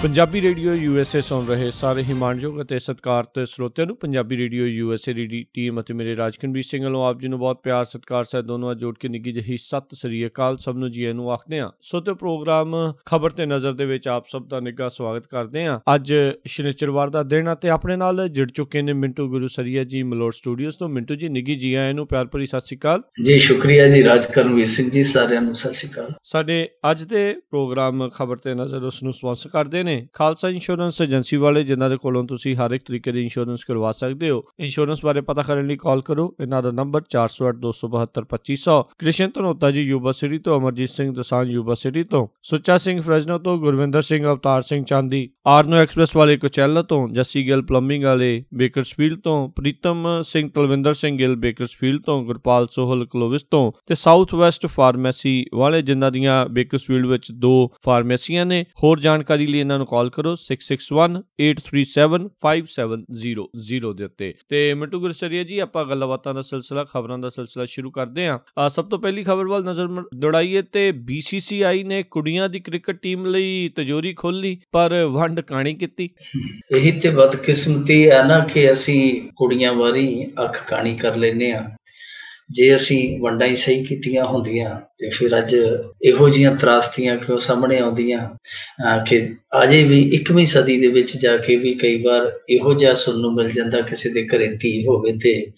Punjabi radio USA ਸੁਣ ਰਹੇ ਸਾਰੇ ਹਿਮਾਨਯੋਗ ਅਤੇ ਸਤਿਕਾਰਤ ਸਰੋਤਿਆਂ ਨੂੰ ਪੰਜਾਬੀ ਰੇਡੀਓ USA ਦੀ ਟੀਮ ਅਤੇ ਮੇਰੇ ਰਾਜਕਨਵੀਰ ਸਿੰਘ ਵੱਲੋਂ ਆਪ ਜੀ ਨੂੰ ਬਹੁਤ ਪਿਆਰ ਸਤਿਕਾਰ ਸਹਿਤ ਦੋਨੋਂ ਜੋੜ ਕੇ ਨਿੱਘੀ ਜਿਹੀ ਸਤਿ ਸ੍ਰੀ ਅਕਾਲ ਸਭ ਨੂੰ ਜੀ ਨੂੰ ਆਖਦੇ ਹਾਂ। ਸੋ ਤੇ ਪ੍ਰੋਗਰਾਮ ਖਬਰ ਤੇ ਨਜ਼ਰ ਦੇ ਵਿੱਚ ਆਪ ਸਭ ਦਾ ਨਿੱਘਾ ਸਵਾਗਤ ਕਰਦੇ ਹਾਂ। ਅੱਜ ਸ਼ਨੀਚਰਵਾਰ ਦਾ ਦਿਨ ਅਤੇ ਆਪਣੇ ਨਾਲ ਜੁੜ ਚੁੱਕੇ ਨੇ ਮਿੰਟੂ ਗੁਰੂਸਰੀਆ ਜੀ ਮਲੋਟ ਸਟੂਡੀਓਜ਼ ਤੋਂ। ਮਿੰਟੂ ਜੀ ਨਿੱਘੀ ਜੀ ਆਇਆਂ ਨੂੰ ਪਿਆਰ ਭਰੀ ਸਤਿ ਸ੍ਰੀ ਅਕਾਲ ਜੀ। ਸ਼ੁਕਰੀਆ ਜੀ ਰਾਜਕਨਵੀਰ ਸਿੰਘ ਜੀ, ਸਾਰਿਆਂ ਨੂੰ ਸਤਿ ਸ੍ਰੀ ਅਕਾਲ। ਸਾਡੇ ਅੱਜ ਦੇ ਪ੍ਰੋਗਰਾਮ ਖਬਰ ਤੇ ਨਜ਼ਰ ਉਸ ਨੂੰ ਸਪਾਂਸਰ ਕਰਦੇ ਨੇ ਖਾਲਸਾ ਇੰਸ਼ੋਰੈਂਸ ਏਜੰਸੀ ਵਾਲੇ, ਜਿਨ੍ਹਾਂ ਦੇ ਕੋਲੋਂ ਤੁਸੀਂ ਹਰ ਇੱਕ ਤਰੀਕੇ ਦੀ ਇੰਸ਼ੋਰੈਂਸ ਕਰਵਾ ਸਕਦੇ ਹੋ। ਇੰਸ਼ੋਰੈਂਸ ਬਾਰੇ ਪਤਾ ਕਰਨ ਲਈ ਕਾਲ ਕਰੋ। ਇਹਨਾਂ ਦਾ ਨੰਬਰ 408-272-2500। ਕ੍ਰਿਸ਼ਨ ਧਨੋਤਾ ਜੀ ਯੂਬਾ ਸਿਟੀ ਤੋਂ, ਅਮਰਜੀਤ ਸਿੰਘ ਦਸਾਂਝ ਯੂਬਾ ਸਿਟੀ ਤੋਂ, ਸੁੱਚਾ ਸਿੰਘ ਫਰੈਜ਼ਨੋ ਤੋਂ, ਗੁਰਵਿੰਦਰ ਸਿੰਘ ਅਵਤਾਰ ਸਿੰਘ ਚਾਂਦੀ, ਆਰਨੋ ਐਕਸਪ੍ਰੈਸ ਵਾਲੇ ਕੋਚੈਲਾ ਤੋਂ, ਜੱਸੀ ਗਿੱਲ ਪਲੰਬਿੰਗ ਵਾਲੇ ਬੇਕਰਸਫੀਲਡ ਤੋਂ, ਪ੍ਰੀਤਮ ਸਿੰਘ ਤਲਵਿੰਦਰ ਸਿੰਘ ਗਿੱਲ ਬੇਕਰਸਫੀਲਡ ਤੋਂ, ਗੁਰਪਾਲ ਸੋਹਲ ਕਲੋਵਿਸ ਤੋਂ ਤੇ ਸਾਊਥ ਵੈਸਟ ਫਾਰਮੇਸੀ ਵਾਲੇ, ਜਿਨ੍ਹਾਂ ਦੀਆਂ ਬੇਕਰਸਫੀਲਡ ਵਿੱਚ 2 ਫਾਰਮੇਸੀਆਂ ਨੇ। ਹੋਰ ਜਾਣਕਾਰੀ ਲਈ ਇਹਨਾਂ ਨੂੰ ਕਾਲ ਕਰੋ 661-837-5700 ਦੇ ਉੱਤੇ। ਤੇ ਮਿੰਟੂ ਗੁਰਸਰੀਆ ਜੀ, ਆਪਾਂ ਗੱਲਬਾਤਾਂ ਦਾ ਸਿਲਸਿਲਾ, ਖਬਰਾਂ ਦਾ ਸਿਲਸਿਲਾ ਸ਼ੁਰੂ ਕਰਦੇ ਹਾਂ। ਸਭ ਤੋਂ ਪਹਿਲੀ ਖਬਰ ਵੱਲ ਨਜ਼ਰ ਦੌੜਾਈਏ ਤੇ BCCI ਨੇ ਕੁੜੀਆਂ ਦੀ ਕ੍ਰਿਕਟ ਟੀਮ ਲਈ ਤਿਜੋਰੀ ਖੋਲੀ ਪਰ ਵੰਡ ਕਾਣੀ ਕੀਤੀ। ਇਹੀ ਤੇ ਬਦਕਿਸਮਤੀ ਹੈ ਨਾ ਕਿ ਅਸੀਂ ਕੁੜੀਆਂ ਵਾਰੀ ਅੱਖ ਕਾਣੀ ਕਰ ਲੈਂਦੇ ਹਾਂ। ਜੇ ਅਸੀਂ ਵੰਡਾਂ ਹੀ ਸਹੀ ਕੀਤੀਆਂ ਹੁੰਦੀਆਂ ਤੇ ਫਿਰ ਅੱਜ ਇਹੋ ਜਿਹੀਆਂ ਤਰਾਸਦੀਆਂ ਕਿਉਂ ਸਾਹਮਣੇ ਆਉਂਦੀਆਂ ਕਿ ਅਜੇ ਵੀ 21ਵੀਂ ਸਦੀ ਦੇ ਵਿੱਚ ਜਾ ਕੇ ਵੀ ਕਈ ਵਾਰ ਇਹੋ ਜਿਹਾ ਸੁਣਨ ਨੂੰ ਮਿਲ ਜਾਂਦਾ, ਕਿਸੇ ਦੇ ਘਰੇ ਧੀ ਹੋਵੇ ਤੇ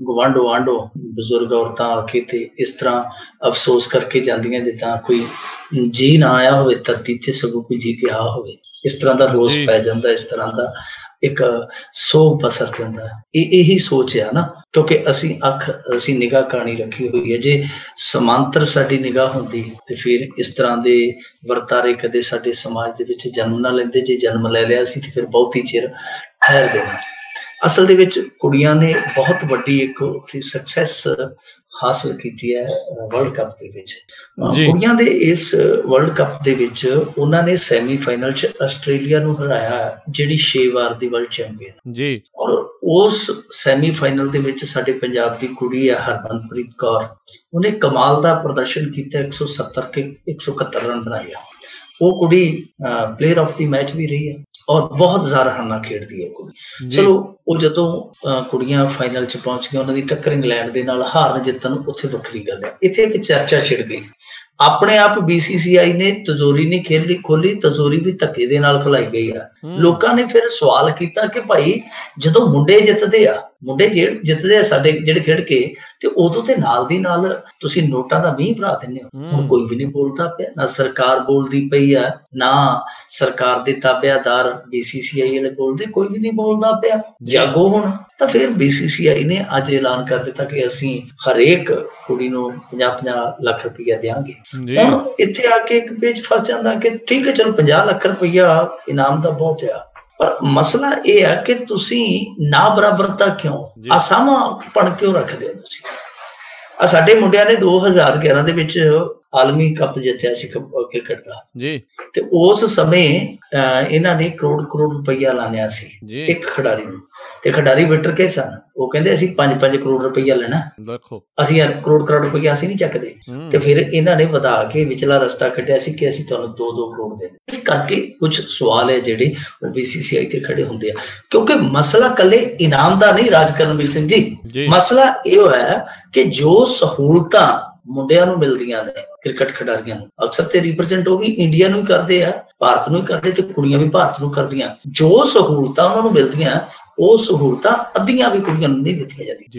ਗੁਆਂਢੋ ਬਜ਼ੁਰਗ ਔਰਤਾਂ ਆ ਕੇ ਤੇ ਇਸ ਤਰ੍ਹਾਂ ਅਫਸੋਸ ਕਰਕੇ ਜਾਂਦੀਆਂ ਜਿੱਦਾਂ ਕੋਈ ਜੀ ਨਾ ਆਇਆ ਹੋਵੇ ਧਰਤੀ ਤੇ, ਸਗੋਂ ਕੋਈ ਜੀ ਗਿਆ ਹੋਵੇ। ਇਸ ਤਰ੍ਹਾਂ ਦਾ ਰੋਸ ਪੈ ਜਾਂਦਾ, ਇਸ ਤਰ੍ਹਾਂ ਦਾ ਇੱਕ ਸੋਗ ਪਸਰ ਜਾਂਦਾ। ਇਹੀ ਸੋਚ ਆ ਨਾ, ਕਿਉਂਕਿ ਅਸੀਂ ਨਿਗਾਹ ਕਾਣੀ ਰੱਖੀ ਹੋਈ ਹੈ। ਜੇ ਸਮਾਂਤਰ ਸਾਡੀ ਨਿਗਾਹ ਹੁੰਦੀ ਤੇ ਫਿਰ ਇਸ ਤਰ੍ਹਾਂ ਦੇ ਵਰਤਾਰੇ ਕਦੇ ਸਾਡੇ ਸਮਾਜ ਦੇ ਵਿੱਚ ਜਨਮ ਨਾ ਲੈਂਦੇ। ਜੇ ਜਨਮ ਲੈ ਲਿਆ ਸੀ ਤੇ ਫਿਰ ਬਹੁਤੀ ਚਿਰ ਠਹਿਰ ਦੇਣਾ। ਅਸਲ ਦੇ ਵਿੱਚ ਕੁੜੀਆਂ ਨੇ ਬਹੁਤ ਵੱਡੀ ਇੱਕ ਸਕਸੈਸ ਹਾਸਲ ਕੀਤੀ ਹੈ ਵਰਲਡ ਕੱਪ ਦੇ ਵਿੱਚ। ਕੁੜੀਆਂ ਦੇ ਇਸ ਵਰਲਡ ਕੱਪ ਦੇ ਵਿੱਚ ਉਹਨਾਂ ਨੇ ਸੈਮੀਫਾਈਨਲ 'ਚ ਆਸਟ੍ਰੇਲੀਆ ਨੂੰ ਹਰਾਇਆ, ਜਿਹੜੀ 6 ਵਾਰ ਦੀ ਵਰਲਡ ਚੈਂਪੀਅਨ ਜੀ। ਔਰ ਉਸ ਸੈਮੀਫਾਈਨਲ ਦੇ ਵਿੱਚ ਸਾਡੇ ਪੰਜਾਬ ਦੀ ਕੁੜੀ ਹੈ ਹਰਮਨਪ੍ਰੀਤ ਕੌਰ, ਉਹਨੇ ਕਮਾਲ ਦਾ ਪ੍ਰਦਰਸ਼ਨ ਕੀਤਾ। 171 ਰਨ ਬਣਾਏ ਆ। ਉਹ ਕੁੜੀ ਪਲੇਅਰ ਆਫ ਦੀ ਮੈਚ ਵੀ ਰਹੀ ਹੈ ਔਰ ਬਹੁਤ ਜ਼ਾਰਹਾਨਾ ਖੇਡਦੀ ਹੈ ਕੁੜੀ। ਚਲੋ, ਉਹ ਜਦੋਂ ਕੁੜੀਆਂ ਫਾਈਨਲ 'ਚ ਪਹੁੰਚ ਗਈਆਂ, ਉਹਨਾਂ ਦੀ ਟੱਕਰ ਇੰਗਲੈਂਡ ਦੇ ਨਾਲ ਹਾਰਨ ਜਿੱਤਣ, ਉੱਥੇ ਵੱਖਰੀ ਗੱਲ ਹੈ। ਇੱਥੇ ਇੱਕ ਚਰਚਾ ਛਿੜ ਗਈ। ਆਪਣੇ ਆਪ BCCI ਨੇ ਤਿਜੋਰੀ ਨਹੀਂ ਖੋਲੀ, ਤਿਜੋਰੀ ਵੀ ਧੱਕੇ ਦੇ ਨਾਲ ਖੁਲਾਈ ਗਈ ਆ। ਲੋਕਾਂ ਨੇ ਫਿਰ ਸਵਾਲ ਕੀਤਾ ਕਿ ਭਾਈ ਜਦੋਂ ਮੁੰਡੇ ਜਿੱਤਦੇ ਆ ਸਾਡੇ ਜਿਹੜੇ ਖੇਡ ਕੇ, ਤੇ ਉਦੋਂ ਤੇ ਨਾਲ ਦੀ ਨਾਲ ਤੁਸੀਂ ਨੋਟਾਂ ਦਾ ਮੀਂਹ ਭਰਾ ਦਿੰਦੇ ਹੋ। ਹੁਣ ਕੋਈ ਵੀ ਨਹੀਂ ਬੋਲਦਾ ਪਿਆ, ਨਾ ਸਰਕਾਰ ਬੋਲਦੀ ਪਈ ਆ, ਨਾ ਸਰਕਾਰ ਦੇ ਤਾਬਿਆਦਾਰ BCCI ਵਾਲੇ ਬੋਲਦੇ, ਕੋਈ ਵੀ ਨਹੀਂ ਬੋਲਦਾ ਪਿਆ। ਜਾਗੋ ਹੁਣ। ਤਾਂ ਫਿਰ BCCI ਨੇ ਅੱਜ ਐਲਾਨ ਕਰ ਦਿੱਤਾ ਕਿ ਅਸੀਂ ਹਰੇਕ ਕੁੜੀ ਨੂੰ 50-50 ਲੱਖ ਰੁਪਈਆ ਦਿਆਂਗੇ। ਹੁਣ ਇੱਥੇ ਆ ਕੇ ਇੱਕ ਪੇਚ ਫਸ ਜਾਂਦਾ ਕਿ ਠੀਕ ਹੈ, ਚਲੋ 50 ਲੱਖ ਰੁਪਈਆ ਇਨਾਮ ਦਾ ਬਹੁਤ ਆ, ਪਰ ਮਸਲਾ ਇਹ ਆ ਕਿ ਤੁਸੀਂ ਨਾ ਬਰਾਬਰਤਾ ਕਿਉਂ, ਅਸਾਮਾਪਣ ਕਿਉਂ ਰੱਖਦੇ ਹੋ ਤੁਸੀਂ? ਸਾਡੇ ਮੁੰਡਿਆਂ ਨੇ 2011 ਦੇ ਵਿੱਚ ਆਲਮੀ ਕੱਪ ਜਿੱਤਿਆ ਸੀ ਕ੍ਰਿਕਟ ਦਾ ਜੀ, ਤੇ ਉਸ ਸਮੇਂ ਇਹਨਾਂ ਨੇ ਕਰੋੜ ਰੁਪਈਆ ਲਾਣਿਆ ਸੀ ਇੱਕ ਖਿਡਾਰੀ ਨੂੰ, ਤੇ ਖਿਡਾਰੀ ਵਿਟਰ ਕੇ ਸਨ। ਉਹ ਕਹਿੰਦੇ ਅਸੀਂ 5 ਕਰੋੜ ਰੁਪਈਆ ਲੈਣਾ, ਅਸੀਂ ਕਰੋੜ ਰੁਪਈਆ ਅਸੀਂ ਨਹੀਂ ਚੱਕਦੇ। ਤੇ ਫਿਰ ਇਹਨਾਂ ਨੇ ਵਧਾ ਕੇ ਵਿਚਲਾ ਰਸਤਾ ਕੱਢਿਆ ਸੀ ਕਿ ਅਸੀਂ ਤੁਹਾਨੂੰ 2 ਕਰੋੜ ਦੇ ਦਿੰਦੇ। ਇਸ ਕਰਕੇ ਕੁਝ ਸਵਾਲ ਹੈ ਜਿਹੜੇ ਉਹ BCCI ਤੇ ਖੜੇ ਹੁੰਦੇ ਆ, ਕਿਉਂਕਿ ਮਸਲਾ ਕੱਲੇ ਇਨਾਮ ਦਾ ਨਹੀਂ ਰਾਜਕਰਨਵੀਰ ਸਿੰਘ ਜੀ। ਮਸਲਾ ਇਹ ਹੋਇਆ ਕਿ ਜੋ ਸਹੂਲਤਾਂ ਮੁੰਡਿਆਂ ਨੂੰ ਮਿਲਦੀਆਂ ਨੇ ਕ੍ਰਿਕਟ ਖਿਡਾਰੀਆਂ ਨੂੰ, ਅਕਸਰ ਤੇ ਰਿਪਰੈਜ਼ੈਂਟ ਉਹ ਵੀ ਇੰਡੀਆ ਨੂੰ ਹੀ ਕਰਦੇ ਆ, ਭਾਰਤ ਨੂੰ ਹੀ ਕਰਦੇ, ਤੇ ਕੁੜੀਆਂ ਵੀ ਭਾਰਤ ਨੂੰ ਕਰਦੀਆਂ। ਜੋ ਸਹੂਲਤਾਂ ਉਹਨਾਂ ਨੂੰ ਮਿਲਦੀਆਂ, ਉਹ ਸਹੂਲਤਾਂ ਅੱਧੀਆਂ ਵੀ ਕੁੜੀਆਂ ਨੂੰ ਨਹੀਂ ਦਿੱਤੀਆਂ ਜਾਂਦੀਆਂ।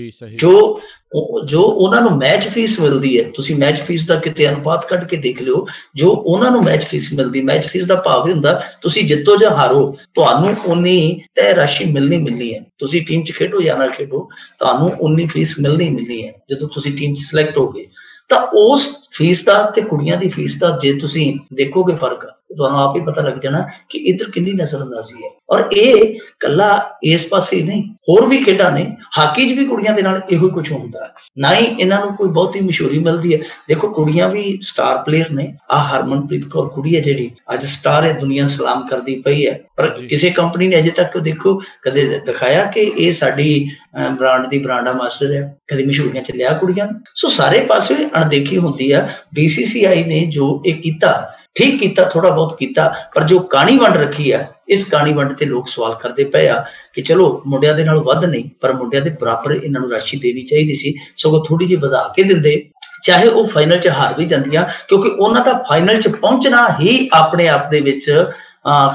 ਜੋ ਉਹਨਾਂ ਨੂੰ ਮੈਚ ਫੀਸ ਮਿਲਦੀ ਹੈ, ਤੁਸੀਂ ਮੈਚ ਫੀਸ ਦਾ ਕਿਤੇ ਅਨੁਪਾਤ ਕੱਢ ਕੇ ਦੇਖ ਲਿਓ। ਜੋ ਉਹਨਾਂ ਨੂੰ ਮੈਚ ਫੀਸ ਮਿਲਦੀ, ਮੈਚ ਫੀਸ ਦਾ ਭਾਵ ਹੁੰਦਾ ਤੁਸੀਂ ਜਿੱਤੋ ਜਾਂ ਹਾਰੋ, ਤੁਹਾਨੂੰ ਉਨੀ ਤੈਅ ਰਾਸ਼ੀ ਮਿਲਣੀ ਹੈ। ਤੁਸੀਂ ਟੀਮ 'ਚ ਖੇਡੋ ਜਾਂ ਨਾ ਖੇਡੋ, ਤੁਹਾਨੂੰ ਉਨੀ ਫੀਸ ਮਿਲਣੀ ਹੈ। ਜਦੋਂ ਤੁਸੀਂ ਟੀਮ 'ਚ ਸਿਲੈਕਟ ਹੋ ਗਏ ਤਾਂ ਉਸ ਫੀਸ ਦਾ ਤੇ ਕੁੜੀਆਂ ਦੀ ਫੀਸ ਦਾ ਜੇ ਤੁਸੀਂ ਦੇਖੋਗੇ ਫਰਕ, ਤੁਹਾਨੂੰ ਆਪ ਹੀ ਪਤਾ ਲੱਗ ਜਾਣਾ ਕਿ ਇੱਧਰ ਕਿੰਨੀ ਨਜ਼ਰਅੰਦਾਜ਼ੀ ਹੈ। ਔਰ ਇਹ ਕੱਲਾ ਇਸ ਪਾਸੇ ਨਹੀਂ, ਹੋਰ ਵੀ ਖੇਡਾਂ ਨੇ। ਹਾਕੀ 'ਚ ਵੀ ਕੁੜੀਆਂ ਦੇ ਨਾਲ ਇਹੋ ਕੁਝ ਹੁੰਦਾ, ਨਾ ਹੀ ਇਹਨਾਂ ਨੂੰ ਕੋਈ ਬਹੁਤੀ ਮਸ਼ਹੂਰੀ ਮਿਲਦੀ ਹੈ। ਦੇਖੋ, ਕੁੜੀਆਂ ਵੀ ਸਟਾਰ ਪਲੇਅਰ ਨੇ। ਹਰਮਨਪ੍ਰੀਤ ਕੌਰ ਕੁੜੀ ਹੈ ਜਿਹੜੀ ਅੱਜ ਸਟਾਰ ਹੈ, ਦੁਨੀਆ ਸਲਾਮ ਕਰਦੀ ਪਈ ਹੈ, ਪਰ ਕਿਸੇ ਕੰਪਨੀ ਨੇ ਅਜੇ ਤੱਕ ਦੇਖੋ ਕਦੇ ਦਿਖਾਇਆ ਕਿ ਇਹ ਸਾਡੀ ਬ੍ਰਾਂਡ ਦੀ ਬ੍ਰਾਂਡ ਮਾਸਟਰ ਹੈ, ਕਦੇ ਮਸ਼ਹੂਰੀਆਂ 'ਚ ਲਿਆ ਕੁੜੀਆਂ ਨੂੰ। ਸੋ ਸਾਰੇ ਪਾਸੇ ਅਣਦੇਖੀ ਹੁੰਦੀ ਆ। BCCI ਨੇ ਜੋ ਇਹ ਕੀਤਾ ਠੀਕ ਕੀਤਾ, ਥੋੜਾ ਬਹੁਤ ਕੀਤਾ, ਪਰ ਜੋ ਕਾਣੀ ਵੰਡ ਰੱਖੀ ਆ, ਇਸ ਕਾਣੀ ਵੰਡ ਤੇ ਲੋਕ ਸਵਾਲ ਕਰਦੇ ਪਏ ਆ ਕਿ ਚਲੋ ਮੁੰਡਿਆਂ ਦੇ ਨਾਲ ਵੱਧ ਨਹੀਂ, ਪਰ ਮੁੰਡਿਆਂ ਦੇ ਬਰਾਬਰ ਇਹਨਾਂ ਨੂੰ ਰਾਸ਼ੀ ਦੇਣੀ ਚਾਹੀਦੀ ਸੀ, ਸਗੋਂ ਥੋੜੀ ਜਿਹੀ ਵਧਾ ਕੇ ਦਿੰਦੇ, ਚਾਹੇ ਉਹ ਫਾਈਨਲ 'ਚ ਹਾਰ ਵੀ ਜਾਂਦੀਆਂ, ਕਿਉਂਕਿ ਉਹਨਾਂ ਦਾ ਫਾਈਨਲ 'ਚ ਪਹੁੰਚਣਾ ਹੀ ਆਪਣੇ ਆਪ ਦੇ ਵਿੱਚ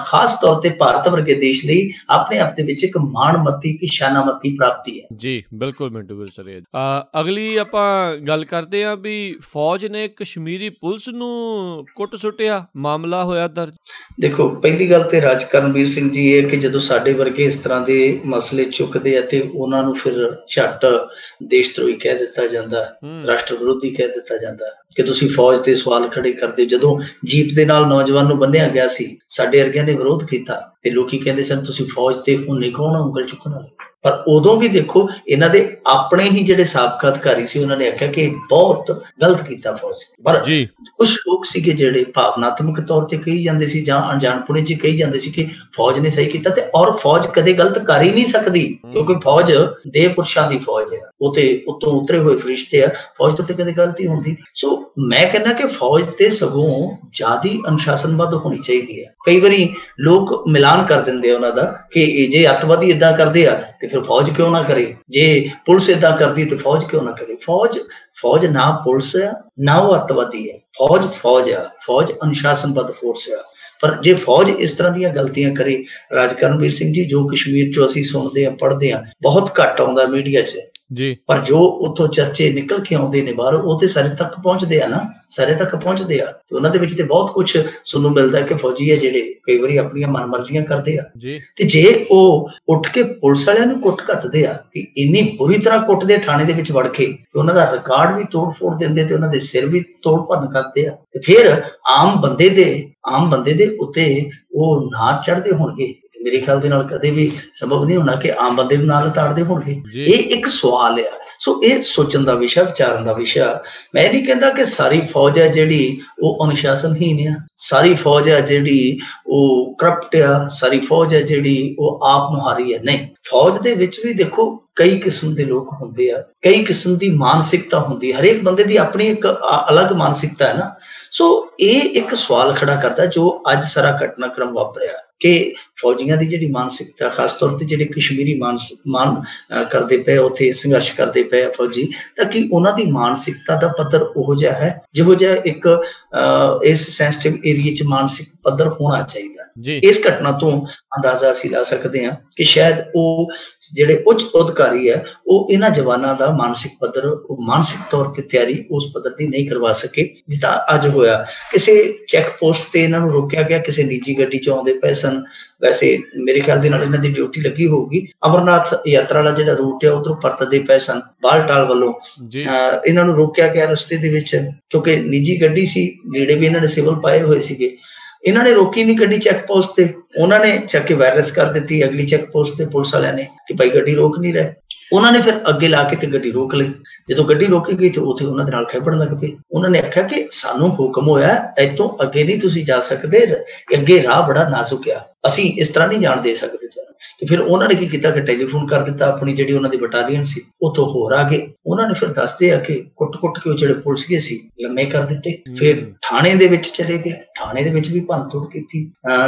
ਖਾਸ ਤੌਰ ਤੇ ਭਾਰਤ ਵਰਗੇ ਦੇਸ਼ ਲਈ ਆਪਣੇ ਆਪ ਦੇ ਵਿੱਚ ਇੱਕ ਮਾਣਮੱਤੀ, ਇੱਕ ਸ਼ਾਨਾਮੱਤੀ ਪ੍ਰਾਪਤੀ ਹੈ। ਜੀ ਬਿਲਕੁਲ ਮਿੰਟੂ ਗਿੱਲ ਸਰ। ਅਗਲੀ ਆਪਾਂ ਗੱਲ ਕਰਦੇ ਹਾਂ ਵੀ ਫੌਜ ਨੇ ਕਸ਼ਮੀਰੀ ਪੁਲਿਸ ਨੂੰ ਕੁੱਟ ਸੁੱਟਿਆ, ਮਾਮਲਾ ਹੋਇਆ ਦਰਜ। ਦੇਖੋ, ਪਹਿਲੀ ਗੱਲ ਤੇ ਰਾਜ ਕਰਨਵੀਰ ਸਿੰਘ ਜੀ ਇਹ ਕਿ ਜਦੋਂ ਸਾਡੇ ਵਰਗੇ ਇਸ ਤਰ੍ਹਾਂ ਦੇ ਮਸਲੇ ਚੁੱਕਦੇ ਆ ਤੇ ਉਹਨਾਂ ਨੂੰ ਫਿਰ ਝੱਟ ਦੇਸ਼ ਧਰੋਹੀ ਕਹਿ ਦਿੱਤਾ ਜਾਂਦਾ, ਰਾਸ਼ਟਰ ਵਿਰੋਧੀ ਕਹਿ ਦਿੱਤਾ ਜਾਂਦਾ ਕਿ ਤੁਸੀਂ ਫੌਜ ਤੇ ਸਵਾਲ ਖੜੇ ਕਰਦੇ ਹੋ। ਜਦੋਂ ਜੀਪ ਦੇ ਨਾਲ ਨੌਜਵਾਨ ਨੂੰ ਬੰਨਿਆ ਗਿਆ ਸੀ, ਸਾਡੇ ਵਰਗਿਆਂ ਨੇ ਵਿਰੋਧ ਕੀਤਾ ਤੇ ਲੋਕੀ ਕਹਿੰਦੇ ਸਨ ਤੁਸੀਂ ਫੌਜ ਤੇ ਉਹਨੇ ਕੌਣ ਉਂਗਲ ਚੁੱਕਣ ਵਾਲੇ। ਪਰ ਉਦੋਂ ਵੀ ਦੇਖੋ, ਇਹਨਾਂ ਦੇ ਆਪਣੇ ਹੀ ਜਿਹੜੇ ਸਾਬਕਾ ਅਧਿਕਾਰੀ ਸੀ ਉਹਨਾਂ ਨੇ ਆਖਿਆ ਕਿ ਬਹੁਤ ਗਲਤ ਕੀਤਾ ਫੌਜ। ਪਰ ਕੁਝ ਲੋਕ ਸੀਗੇ ਜਿਹੜੇ ਭਾਵਨਾਤਮਕ ਤੌਰ ਤੇ ਕਹੀ ਜਾਂਦੇ ਸੀ ਜਾਂ ਅਣਜਾਣਪੁਣੇ 'ਚ ਕਹੀ ਜਾਂਦੇ ਸੀ ਕਿ ਫੌਜ ਨੇ ਸਹੀ ਕੀਤਾ, ਤੇ ਔਰ ਫੌਜ ਕਦੇ ਗਲਤ ਕਰ ਹੀ ਨਹੀਂ ਸਕਦੀ, ਕਿਉਂਕਿ ਫੌਜ ਦੇਹ ਪੁਰਸ਼ਾਂ ਦੀ ਫੌਜ ਹੈ, ਉਹ ਤੇ ਉੱਤੋਂ ਉਤਰੇ ਹੋਏ ਫਰਿਸ਼ਤੇ ਆ, ਫੌਜ ਤੋਂ ਤੇ ਕਦੇ ਗਲਤੀ ਹੁੰਦੀ। ਸੋ ਮੈਂ ਕਹਿੰਦਾ ਕਿ ਫੌਜ ਤੇ ਸਗੋਂ ਜ਼ਿਆਦਾ ਅਨੁਸ਼ਾਸਨਬੱਧ ਹੋਣੀ ਚਾਹੀਦੀ ਹੈ। ਕਈ ਵਾਰੀ ਲੋਕ ਮਿਲਾਨ ਕਰ ਦਿੰਦੇ ਆ ਉਹਨਾਂ ਦਾ ਕਿ ਜੇ ਅੱਤਵਾਦੀ ਏਦਾਂ ਕਰਦੇ ਆ ਤੇ ਫਿਰ ਫੌਜ ਕਿਉਂ ਨਾ ਕਰੇ, ਜੇ ਪੁਲਿਸ ਏਦਾਂ ਕਰਦੀ ਤੇ ਫੌਜ ਕਿਉਂ ਨਾ ਕਰੇ। ਫੌਜ ਨਾ ਪੁਲਿਸ ਆ, ਨਾ ਉਹ ਅੱਤਵਾਦੀ ਹੈ। ਫੌਜ ਆ, ਫੌਜ ਅਨੁਸ਼ਾਸਨਬੱਧ ਫੋਰਸ ਆ। ਪਰ ਜੇ ਫੌਜ ਇਸ ਤਰ੍ਹਾਂ ਦੀਆਂ ਗਲਤੀਆਂ ਕਰੇ, ਰਾਜ ਕਰਨਵੀਰ ਸਿੰਘ ਜੀ, ਜੋ ਕਸ਼ਮੀਰ 'ਚੋਂ ਅਸੀਂ ਸੁਣਦੇ ਹਾਂ, ਪੜ੍ਹਦੇ ਹਾਂ, ਬਹੁਤ ਘੱਟ ਆਉਂਦਾ ਮੀਡੀਆ 'ਚ ਜੀ, ਪਰ ਜੋ ਉੱਥੋਂ ਚਰਚੇ ਨਿਕਲ ਕੇ ਆਉਂਦੇ ਨੇ ਬਾਹਰ, ਉਹ ਤੇ ਸਾਰੇ ਤੱਕ ਪਹੁੰਚਦੇ ਆ ਨਾ, ਸਾਰੇ ਤੱਕ ਪਹੁੰਚਦੇ ਆ, ਤੇ ਉਹਨਾਂ ਦੇ ਵਿੱਚ ਤੇ ਬਹੁਤ ਕੁਛ ਸੁਣਨ ਮਿਲਦਾ ਕਿ ਫੌਜੀ ਹੈ ਜਿਹੜੇ ਕਈ ਵਾਰੀ ਆਪਣੀਆਂ ਮਨਮਰਜ਼ੀਆਂ ਕਰਦੇ ਆ, ਤੇ ਜੇ ਉਹ ਉੱਠ ਕੇ ਪੁਲਿਸ ਵਾਲਿਆਂ ਨੂੰ ਕੁੱਟ ਘੱਤਦੇ ਆ ਤੇ ਇੰਨੀ ਬੁਰੀ ਤਰ੍ਹਾਂ ਕੁੱਟਦੇ ਥਾਣੇ ਦੇ ਵਿੱਚ ਵੜ ਕੇ, ਤੇ ਉਹਨਾਂ ਦਾ ਰਿਕਾਰਡ ਵੀ ਤੋੜ ਫੋੜ ਦਿੰਦੇ ਤੇ ਉਹਨਾਂ ਦੇ ਸਿਰ ਵੀ ਤੋੜ ਭੰਨ ਕਰਦੇ ਆ, ਤੇ ਫਿਰ ਆਮ ਬੰਦੇ ਦੇ ਉੱਤੇ ਉਹ ਨਾ ਚੜ੍ਹਦੇ ਹੋਣਗੇ। ਮੇਰੇ ਖਿਆਲ ਦੇ ਨਾਲ ਕਦੇ ਵੀ ਸੰਭਵ ਨਹੀਂ ਹੋਣਾ ਕਿ ਆਮ ਬੰਦੇ ਨੂੰ ਨਾਲ ਉਤਾਰਦੇ ਹੋਣਗੇ। ਇਹ ਇੱਕ ਸਵਾਲ ਆ। ਸੋ ਇਹ ਸੋਚਣ ਦਾ ਵਿਸ਼ਾ, ਵਿਚਾਰਨ ਦਾ ਵਿਸ਼ਾ। ਮੈਂ ਨਹੀਂ ਕਹਿੰਦਾ ਕਿ ਸਾਰੀ ਫੌਜ ਹੈ ਜਿਹੜੀ ਉਹ ਅਨੁਸ਼ਾਸਨਹੀਨ ਆ, ਸਾਰੀ ਫੌਜ ਹੈ ਜਿਹੜੀ ਉਹ ਕਰਪਟ ਆ, ਸਾਰੀ ਫੌਜ ਹੈ ਜਿਹੜੀ ਉਹ ਆਪ ਮੁਹਾਰੀ ਹੈ। ਨਹੀਂ, ਫੌਜ ਦੇ ਵਿੱਚ ਵੀ ਦੇਖੋ ਕਈ ਕਿਸਮ ਦੇ ਲੋਕ ਹੁੰਦੇ ਆ, ਕਈ ਕਿਸਮ ਦੀ ਮਾਨਸਿਕਤਾ ਹੁੰਦੀ ਹੈ, ਹਰੇਕ ਬੰਦੇ ਦੀ ਆਪਣੀ ਇੱਕ ਅਲੱਗ ਮਾਨਸਿਕਤਾ ਹੈ ਨਾ। ਸੋ ਇਹ ਇੱਕ ਸਵਾਲ ਖੜਾ ਕਰਦਾ ਜੋ ਅੱਜ ਸਾਰਾ ਘਟਨਾਕ੍ਰਮ ਵਾਪਰਿਆ ਕਿ ਫੌਜੀਆਂ ਦੀ ਜਿਹੜੀ ਮਾਨਸਿਕਤਾ, ਖਾਸ ਤੌਰ ਤੇ ਜਿਹੜੇ ਕਸ਼ਮੀਰੀ ਮਾਨ ਕਰਦੇ ਪਏ, ਉੱਥੇ ਸੰਘਰਸ਼ ਕਰਦੇ ਪਏ ਫੌਜੀ, ਤਾਂ ਕਿ ਉਹਨਾਂ ਦੀ ਮਾਨਸਿਕਤਾ ਦਾ ਪੱਧਰ ਉਹੋ ਜਿਹਾ ਹੈ ਜਿਹੋ ਜਿਹਾ ਇੱਕ ਇਸ ਸੈਂਸਿਟਿਵ ਏਰੀਏ 'ਚ ਮਾਨਸਿਕ ਪੱਧਰ ਹੋਣਾ ਚਾਹੀਦਾ। ਇਸ ਘਟਨਾ ਤੋਂ ਅੰਦਾਜ਼ਾ ਅਸੀਂ ਲਾ ਸਕਦੇ ਹਾਂ ਕਿ ਸ਼ਾਇਦ ਉਹ ਜਿਹੜੇ ਉੱਚ ਅਧਿਕਾਰੀ ਹੈ ਉਹ ਇਹਨਾਂ ਜਵਾਨਾਂ ਦਾ ਮਾਨਸਿਕ ਪੱਧਰ, ਮਾਨਸਿਕ ਤੌਰ ਤੇ ਤਿਆਰੀ ਉਸ ਪੱਧਰ ਦੀ ਨਹੀਂ ਕਰਵਾ ਸਕੇ ਜਿੱਦਾਂ ਅੱਜ ਹੋਇਆ। ਕਿਸੇ ਚੈੱਕ ਪੋਸਟ ਤੇ ਇਹਨਾਂ ਨੂੰ ਰੋਕਿਆ ਗਿਆ, ਕਿਸੇ ਨਿੱਜੀ ਗੱਡੀ 'ਚ ਆਉਂਦੇ ਪਏ ਸਨ। ਵੈਸੇ ਮੇਰੇ ਖਿਆਲ ਦੇ ਨਾਲ ਇਹਨਾਂ ਦੀ ਡਿਊਟੀ ਲੱਗੀ ਹੋਊਗੀ। ਅਮਰਨਾਥ ਯਾਤਰਾ ਵਾਲਾ ਜਿਹੜਾ ਰੂਟ ਹੈ ਉਧਰੋਂ ਪਰਤਦੇ ਪਏ ਸਨ ਬਾਲਟਾਲ ਵੱਲੋਂ, ਇਹਨਾਂ ਨੂੰ ਰੋਕਿਆ ਗਿਆ ਰਸਤੇ ਦੇ ਵਿੱਚ, ਕਿਉਂਕਿ ਨਿੱਜੀ ਗੱਡੀ ਸੀ, ਜਿਹੜੇ ਵੀ ਇਹਨਾਂ ਨੇ ਸਿਵਲ ਪਾਏ ਹੋਏ ਸੀਗੇ। ਇਹਨਾਂ ਨੇ ਰੋਕੀ ਨਹੀਂ ਗੱਡੀ ਚੈੱਕ ਪੋਸਟ ਤੇ, ਉਹਨਾਂ ਨੇ ਚੱਕ ਕੇ ਵਾਇਰਲੈਸ ਕਰ ਦਿੱਤੀ ਅਗਲੀ ਚੈੱਕ ਪੋਸਟ ਤੇ ਪੁਲਿਸ ਵਾਲਿਆਂ ਨੇ ਕਿ ਭਾਈ ਗੱਡੀ ਰੋਕ ਨਹੀਂ ਰਹੇ। ਉਹਨਾਂ ਨੇ ਫਿਰ ਅੱਗੇ ਲਾ ਕੇ ਤੇ ਗੱਡੀ ਰੋਕ ਲਈ। ਜਦੋਂ ਗੱਡੀ ਰੋਕੀ ਗਈ ਤੇ ਉੱਥੇ ਉਹਨਾਂ ਦੇ ਨਾਲ ਖਹਿਪਣ ਲੱਗ ਪਏ। ਉਹਨਾਂ ਨੇ ਆਖਿਆ ਕਿ ਸਾਨੂੰ ਹੁਕਮ ਹੋਇਆ ਇੱਥੋਂ ਅੱਗੇ ਨਹੀਂ ਤੁਸੀਂ ਜਾ ਸਕਦੇ, ਅੱਗੇ ਰਾਹ ਬੜਾ ਨਾਜ਼ੁਕ ਆ, ਅਸੀਂ ਇਸ ਤਰ੍ਹਾਂ ਨਹੀਂ ਜਾਣ ਦੇ ਸਕਦੇ ਤੁਹਾਨੂੰ। ਤੇ ਫਿਰ ਉਹਨਾਂ ਨੇ ਕੀ ਕੀਤਾ ਕਿ ਟੈਲੀਫੋਨ ਕਰ ਦਿੱਤਾ ਆਪਣੀ ਜਿਹੜੀ ਉਹਨਾਂ ਦੀ ਬਟਾਲੀਅਨ ਸੀ, ਉੱਥੋਂ ਹੋਰ ਆ ਗਏ। ਉਹਨਾਂ ਨੇ ਫਿਰ ਦੱਸਦੇ ਆ ਕਿ ਕੁੱਟ ਕੇ ਉਹ ਜਿਹੜੇ ਪੁਲਿਸੀਏ ਸੀ ਲੰਮੇ ਕਰ ਦਿੱਤੇ। ਫਿਰ ਥਾਣੇ ਦੇ ਵਿੱਚ ਚਲੇ ਗਏ, ਥਾਣੇ ਦੇ ਵਿੱਚ ਵੀ ਭੰਨ ਤੋੜ ਕੀਤੀ।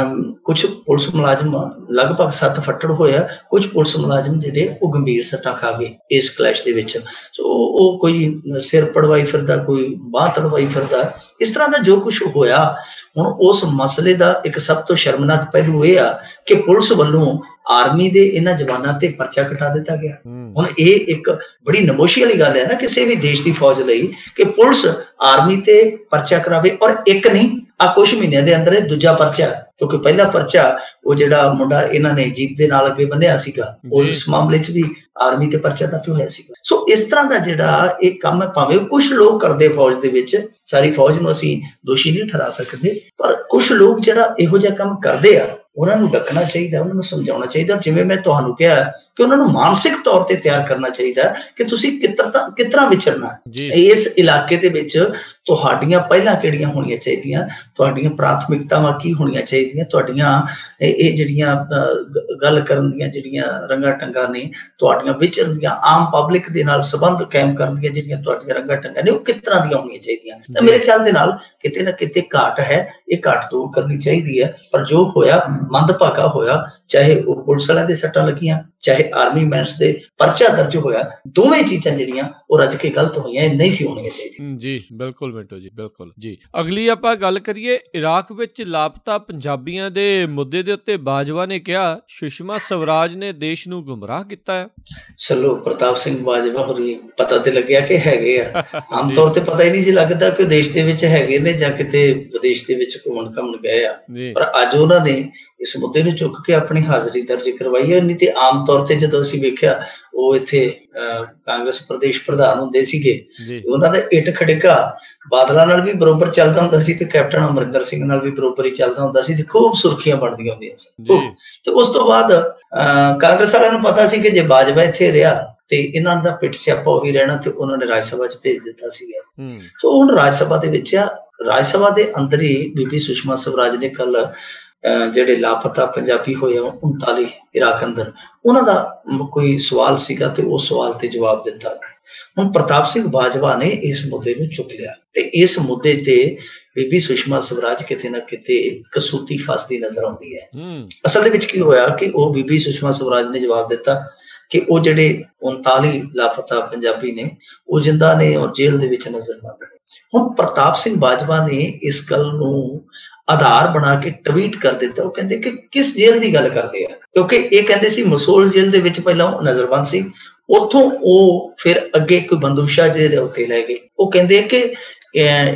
ਕੁਝ ਪੁਲਿਸ ਮੁਲਾਜ਼ਮ, ਲਗਭਗ 7 ਫੱਟੜ ਹੋਇਆ, ਕੁਝ ਪੁਲਿਸ ਮੁਲਾਜ਼ਮ ਜਿਹੜੇ ਉਹ ਗੰਭੀਰ ਸੱਟਾਂ ਖਾ ਗਏ ਇਸ ਕਲੈਸ਼ ਦੇ ਵਿੱਚ। ਸੋ ਉਹ ਕੋਈ ਸਿਰ ਪੜਵਾਈ ਫਿਰਦਾ, ਕੋਈ ਬਾਂਹ ਤੜਵਾਈ ਫਿਰਦਾ, ਇਸ ਤਰ੍ਹਾਂ ਦਾ ਜੋ ਕੁਛ ਹੋਇਆ। ਹੁਣ ਉਸ ਮਸਲੇ ਦਾ ਇੱਕ ਸਭ ਤੋਂ ਸ਼ਰਮਨਾਕ ਪਹਿਲੂ ਇਹ ਆ ਕਿ ਪੁਲਿਸ ਵੱਲੋਂ ਆਰਮੀ ਦੇ ਇਹਨਾਂ ਜਵਾਨਾਂ ਤੇ ਪਰਚਾ ਕਟਾ ਦਿੱਤਾ ਗਿਆ। ਹੁਣ ਇਹ ਇੱਕ ਬੜੀ ਨਮੋਸ਼ੀ ਵਾਲੀ ਗੱਲ ਹੈ ਨਾ ਕਿਸੇ ਵੀ ਦੇਸ਼ ਦੀ ਫੌਜ ਲਈ ਕਿ ਪੁਲਿਸ ਆਰਮੀ ਤੇ ਪਰਚਾ ਕਰਾਵੇ, ਔਰ ਇੱਕ ਨਹੀਂ, ਆ ਕੁਛ ਮਹੀਨਿਆਂ ਦੇ ਅੰਦਰ ਇਹ ਦੂਜਾ ਪਰਚਾ, ਕਿਉਂਕਿ ਪਹਿਲਾ ਪਰਚਾ ਉਹ ਜਿਹੜਾ ਮੁੰਡਾ ਇਹਨਾਂ ਨੇ ਜੀਪ ਦੇ ਨਾਲ ਅੱਗੇ ਬੰਨਿਆ ਸੀਗਾ, ਉਸ ਮਾਮਲੇ 'ਚ ਵੀ ਆਰਮੀ ਤੇ ਪਰਚਾ ਦਰਜ ਹੋਇਆ ਸੀਗਾ। ਸੋ ਇਸ ਤਰ੍ਹਾਂ ਦਾ ਜਿਹੜਾ ਇਹ ਕੰਮ ਹੈ, ਭਾਵੇਂ ਕੁਛ ਲੋਕ ਕਰਦੇ ਫੌਜ ਦੇ ਵਿੱਚ, ਸਾਰੀ ਫੌਜ ਨੂੰ ਅਸੀਂ ਦੋਸ਼ੀ ਨਹੀਂ ਠਹਿਰਾ ਸਕਦੇ, ਪਰ ਕੁਛ ਲੋਕ ਜਿਹੜਾ ਇਹੋ ਜਿਹਾ ਕੰਮ ਕਰਦੇ ਆ ਉਹਨਾਂ ਨੂੰ ਡੱਕਣਾ ਚਾਹੀਦਾ, ਉਹਨਾਂ ਨੂੰ ਸਮਝਾਉਣਾ ਚਾਹੀਦਾ। ਜਿਵੇਂ ਮੈਂ ਤੁਹਾਨੂੰ ਕਿਹਾ ਕਿ ਉਹਨਾਂ ਨੂੰ ਮਾਨਸਿਕ ਤੌਰ ਤੇ ਤਿਆਰ ਕਰਨਾ ਚਾਹੀਦਾ ਕਿ ਤੁਸੀਂ ਕਿਤਨਾ ਵਿਚਰਨਾ ਇਸ ਇਲਾਕੇ ਦੇ ਵਿੱਚ, ਤੁਹਾਡੀਆਂ ਪਹਿਲਾਂ ਕਿਹੜੀਆਂ ਹੋਣੀਆਂ ਚਾਹੀਦੀਆਂ, ਤੁਹਾਡੀਆਂ ਪ੍ਰਾਥਮਿਕਤਾਵਾਂ ਕੀ ਹੋਣੀਆਂ ਚਾਹੀਦੀਆਂ, ਤੁਹਾਡੀਆਂ ਇਹ ਜਿਹੜੀਆਂ ਗੱਲ ਕਰਨ ਦੀਆਂ ਜਿਹੜੀਆਂ ਰੰਗਾਂ ਟੰਗਾਂ ਨੇ, ਤੁਹਾਡੀਆਂ ਵਿਚਰਨ ਦੀਆਂ, ਆਮ ਪਬਲਿਕ ਦੇ ਨਾਲ ਸੰਬੰਧ ਕਾਇਮ ਕਰਨ ਦੀਆਂ ਜਿਹੜੀਆਂ ਤੁਹਾਡੀਆਂ ਰੰਗਾਂ ਟੰਗਾਂ ਨੇ, ਉਹ ਕਿਸ ਤਰ੍ਹਾਂ ਦੀਆਂ ਹੋਣੀਆਂ ਚਾਹੀਦੀਆਂ। ਤਾਂ ਮੇਰੇ ਖਿਆਲ ਦੇ ਨਾਲ ਕਿਤੇ ਨਾ ਕਿਤੇ ਘਾਟ ਹੈ ਇਹ ਘੱਟ ਦੂਰ ਕਰਨੀ ਚਾਹੀਦੀ ਹੈ। ਪਰ ਜੋ ਹੋਇਆ ਮੰਦਭਾਗਾ ਹੋਇਆ, ਚਾਹੇ ਉਹ ਪੁਲਿਸ ਵਾਲਿਆਂ ਦੇ ਸੱਟਾਂ ਲੱਗੀਆਂ, ਚਾਹੇ ਆਰਮੀ ਮੈਨਸ ਦੇ ਪਰਚਾ ਦਰਜ ਹੋਇਆ, ਦੋਵੇਂ ਚੀਜ਼ਾਂ ਜਿਹੜੀਆਂ ਉਹ ਰੱਜ ਕੇ ਗਲਤ ਹੋਈਆਂ, ਇਹ ਨਹੀਂ ਸੀ ਹੋਣੀਆਂ ਚਾਹੀਦੀਆਂ। ਜੀ ਬਿਲਕੁਲ ਮਿੰਟੂ ਜੀ, ਬਿਲਕੁਲ ਜੀ। ਅਗਲੀ ਆਪਾਂ ਗੱਲ ਕਰੀਏ ਇਰਾਕ ਵਿੱਚ ਲਾਪਤਾ ਪੰਜਾਬੀਆਂ ਦੇ ਮੁੱਦੇ ਦੇ ਉੱਤੇ। ਬਾਜਵਾ ਨੇ ਕਿਹਾ ਸੁਸ਼ਮਾ ਸਵਰਾਜ ਨੇ ਦੇਸ਼ ਨੂੰ ਗੁੰਮਰਾਹ ਕੀਤਾ ਹੈ। ਚਲੋ ਪ੍ਰਤਾਪ ਸਿੰਘ ਬਾਜਵਾ ਹੋਰੀ ਪਤਾ ਤੇ ਲੱਗਿਆ ਕਿ ਹੈਗੇ ਆ, ਆਮ ਤੌਰ ਤੇ ਪਤਾ ਹੀ ਨਹੀਂ ਸੀ ਲੱਗਦਾ ਕਿ ਦੇਸ਼ ਦੇ ਵਿੱਚ ਹੈਗੇ ਨੇ ਜਾਂ ਕਿਤੇ ਵਿਦੇਸ਼ ਦੇ ਵਿੱਚ ਘੁੰਮਣ ਘਾਮਣ ਗਏ ਆ, ਪਰ ਅੱਜ ਉਹਨਾਂ ਨੇ ਇਸ ਮੁੱਦੇ ਨੂੰ ਚੁੱਕ ਕੇ ਆਪਣੀ ਹਾਜ਼ਰੀ ਦਰਜ ਕਰਵਾਈ ਹੈ। ਨਹੀਂ ਤੇ ਆਮ ਤੌਰ ਤੇ ਜਦੋਂ ਅਸੀਂ ਵੇਖਿਆ ਉਹ ਇੱਥੇ ਕਾਂਗਰਸ ਪ੍ਰਦੇਸ਼ ਪ੍ਰਧਾਨ ਹੁੰਦੇ ਸੀਗੇ, ਉਹਨਾਂ ਦਾ ਇੱਟ ਖੜਕਾ ਬਾਦਲਾਂ ਨਾਲ ਵੀ ਬਰੋਬਰ ਚੱਲਦਾ ਹੁੰਦਾ ਸੀ ਤੇ ਕੈਪਟਨ ਅਮਰਿੰਦਰ ਸਿੰਘ ਨਾਲ ਵੀ ਬਰੋਬਰ ਹੀ ਚੱਲਦਾ ਹੁੰਦਾ ਸੀ ਤੇ ਖੂਬ ਸੁਰਖੀਆਂ ਬਣਦੀਆਂ ਹੁੰਦੀਆਂ ਸਨ। ਤੇ ਉਸ ਤੋਂ ਬਾਅਦ ਕਾਂਗਰਸ ਵਾਲਿਆਂ ਨੂੰ ਪਤਾ ਸੀ ਕਿ ਜੇ ਬਾਜਵਾ ਇੱਥੇ ਰਿਹਾ ਤੇ ਇਹਨਾਂ ਦਾ ਪਿੱਟ ਸਿਆਪਾ ਉਹੀ ਰਹਿਣਾ, ਤੇ ਉਹਨਾਂ ਨੇ ਰਾਜ ਸਭਾ ਚ ਭੇਜ ਦਿੱਤਾ ਸੀਗਾ। ਸੋ ਹੁਣ ਰਾਜ ਸਭਾ ਦੇ ਵਿੱਚ ਆ, ਰਾਜ ਸਭਾ ਦੇ ਅੰਦਰ ਹੀ ਬੀਬੀ ਸੁਸ਼ਮਾ ਸਵਰਾਜ ਨੇ ਕੱਲ ਜਿਹੜੇ ਲਾਪਤਾ ਪੰਜਾਬੀ ਹੋਏ 39 ਇਰਾਕ ਅੰਦਰ, ਉਹਨਾਂ ਦਾ ਕੋਈ ਸਵਾਲ ਸੀਗਾ ਤੇ ਉਹ ਸਵਾਲ ਤੇ ਜਵਾਬ ਦਿੱਤਾ। ਹੁਣ ਪ੍ਰਤਾਪ ਸਿੰਘ ਬਾਜਵਾ ਨੇ ਇਸ ਮੁੱਦੇ ਨੂੰ ਚੁੱਕ ਲਿਆ ਤੇ ਇਸ ਮੁੱਦੇ ਤੇ ਬੀਬੀ ਸੁਸ਼ਮਾ ਸਵਰਾਜ ਕਿਤੇ ਨਾ ਕਿਤੇ ਕਸੂਤੀ ਫਸਦੀ ਨਜ਼ਰ ਆਉਂਦੀ ਹੈ। ਅਸਲ ਦੇ ਵਿੱਚ ਕੀ ਹੋਇਆ ਕਿ ਉਹ ਬੀਬੀ ਸੁਸ਼ਮਾ ਸਵਰਾਜ ਨੇ ਜਵਾਬ ਦਿੱਤਾ ਕਿ ਉਹ ਜਿਹੜੇ 39 ਲਾਪਤਾ ਪੰਜਾਬੀ ਨੇ ਉਹ ਜਿੰਦਾ ਨੇ ਔਰ ਜੇਲ੍ਹ ਦੇ ਵਿੱਚ ਨਜ਼ਰਬੰਦ ਨੇ। ਹੁਣ ਪ੍ਰਤਾਪ ਸਿੰਘ ਬਾਜਵਾ ਨੇ ਇਸ ਗੱਲ ਨੂੰ ਆਧਾਰ ਬਣਾ ਕੇ ਟਵੀਟ ਕਰ ਦਿੱਤਾ। ਉਹ ਕਹਿੰਦੇ ਕਿ ਕਿਸ ਜੇਲ੍ਹ ਦੀ ਗੱਲ ਕਰਦੇ ਆ, ਕਿਉਂਕਿ ਇਹ ਕਹਿੰਦੇ ਸੀ ਮਸੂਲ ਜੇਲ੍ਹ ਦੇ ਵਿੱਚ ਪਹਿਲਾਂ ਉਹ ਨਜ਼ਰਬੰਦ ਸੀ, ਉੱਥੋਂ ਉਹ ਫਿਰ ਅੱਗੇ ਕੋਈ ਬੰਦੂਸ਼ਾ ਜੇਲ੍ਹ ਉੱਤੇ ਲੈ ਗਏ। ਉਹ ਕਹਿੰਦੇ ਕਿ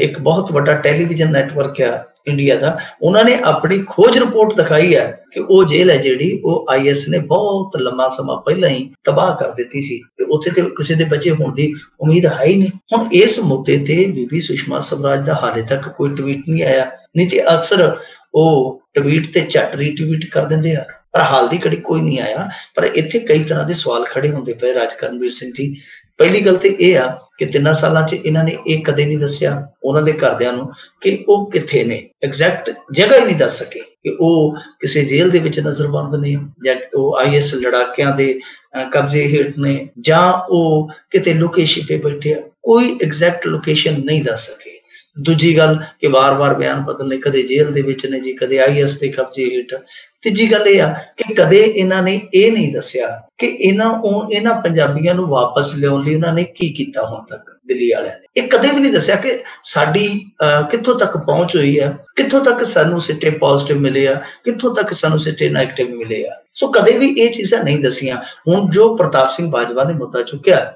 ਇੱਕ ਬਹੁਤ ਵੱਡਾ ਟੈਲੀਵਿਜ਼ਨ ਨੈਟਵਰਕ ਆ ਇੰਡੀਆ ਦਾ, ਉਹਨਾਂ ਨੇ ਆਪਣੀ ਖੋਜ ਰਿਪੋਰਟ ਦਿਖਾਈ ਹੈ ਕਿ ਉਹ ਜੇਲ੍ਹ ਹੈ ਜਿਹੜੀ ਉਹ IS ਨੇ ਬਹੁਤ ਲੰਮਾ ਸਮਾਂ ਪਹਿਲਾਂ ਹੀ ਤਬਾਹ ਕਰ ਦਿੱਤੀ ਸੀ ਤੇ ਉੱਥੇ ਤੇ ਕਿਸੇ ਦੇ ਬਚੇ ਹੋਣ ਦੀ ਉਮੀਦ ਹੈ ਹੀ ਨਹੀਂ। ਹੁਣ ਇਸ ਮੁੱਦੇ ਤੇ ਬੀਬੀ ਸੁਸ਼ਮਾ ਸਵਰਾਜ ਦਾ ਹਾਲੇ ਤੱਕ ਕੋਈ ਟਵੀਟ ਨਹੀਂ ਆਇਆ, ਨਹੀਂ ਤੇ ਅਕਸਰ ਉਹ ਟਵੀਟ ਤੇ ਝੱਟ ਰੀਟਵੀਟ ਕਰ ਦਿੰਦੇ ਆ, ਪਰ ਹਾਲ ਦੀ ਘੜੀ ਕੋਈ ਨਹੀਂ ਆਇਆ। ਪਰ ਇੱਥੇ ਕਈ ਤਰ੍ਹਾਂ ਦੇ ਸਵਾਲ ਖੜੇ ਹੁੰਦੇ ਪਏ ਰਾਜਕਰਨਵੀਰ ਸਿੰਘ ਜੀ। ਪਹਿਲੀ ਗੱਲ ਤੇ ਇਹ ਆ ਕਿ 3 ਸਾਲਾਂ 'ਚ ਇਹਨਾਂ ਨੇ ਇਹ ਕਦੇ ਨਹੀਂ ਦੱਸਿਆ ਉਹਨਾਂ ਦੇ ਘਰਦਿਆਂ ਨੂੰ ਕਿ ਉਹ ਕਿੱਥੇ ਨੇ, ਐਗਜ਼ੈਕਟ ਜਗ੍ਹਾ ਹੀ ਨਹੀਂ ਦੱਸ ਸਕੇ ਕਿ ਉਹ ਕਿਸੇ ਜੇਲ੍ਹ ਦੇ ਵਿੱਚ ਨਜ਼ਰਬੰਦ ਨੇ ਜਾਂ ਉਹ IS ਲੜਾਕਿਆਂ ਦੇ ਕਬਜ਼ੇ ਹੇਠ ਨੇ ਜਾਂ ਉਹ ਕਿਤੇ ਲੁਕੇ ਛਿਪੇ ਬੈਠੇ ਆ। ਕੋਈ ਐਗਜ਼ੈਕਟ ਲੋਕੇਸ਼ਨ ਨਹੀਂ ਦੱਸ ਸਕੇ। ਦੂਜੀ ਗੱਲ ਕਿ ਵਾਰ-ਵਾਰ ਬਿਆਨ ਬਦਲਨੇ, ਕਦੇ ਜੇਲ੍ਹ ਦੇ ਵਿੱਚ ਨੇ ਜੀ, ਕਦੇ IS ਦੇ ਕਬਜ਼ੇ ਹੇਠ। ਤੀਜੀ ਗੱਲ ਇਹ ਆ ਕਿ ਕਦੇ ਇਹਨਾਂ ਨੇ ਇਹ ਨਹੀਂ ਦੱਸਿਆ ਕਿ ਇਹਨਾਂ ਪੰਜਾਬੀਆਂ ਨੂੰ ਵਾਪਸ ਲਿਆਉਣ ਲਈ ਉਹਨਾਂ ਨੇ ਕੀ ਕੀਤਾ ਹੁਣ ਤੱਕ ਦਿੱਲੀ ਵਾਲਿਆਂ ਨੇ। ਇਹ ਕਦੇ ਵੀ ਨਹੀਂ ਦੱਸਿਆ ਕਿ ਸਾਡੀ ਕਿੱਥੋਂ ਤੱਕ ਪਹੁੰਚ ਹੋਈ ਹੈ, ਕਿੱਥੋਂ ਤੱਕ ਸਾਨੂੰ ਸਿੱਟੇ ਪੋਜ਼ਿਟਿਵ ਮਿਲੇ ਆ, ਕਿੱਥੋਂ ਤੱਕ ਸਾਨੂੰ ਸਿੱਟੇ ਨੈਗੇਟਿਵ ਮਿਲੇ ਆ। ਸੋ ਕਦੇ ਵੀ ਇਹ ਚੀਜ਼ਾਂ ਨਹੀਂ ਦੱਸੀਆਂ। ਹੁਣ ਜੋ ਪ੍ਰਤਾਪ ਸਿੰਘ ਬਾਜਵਾ ਨੇ ਮੁੱਦਾ ਚੁੱਕਿਆ,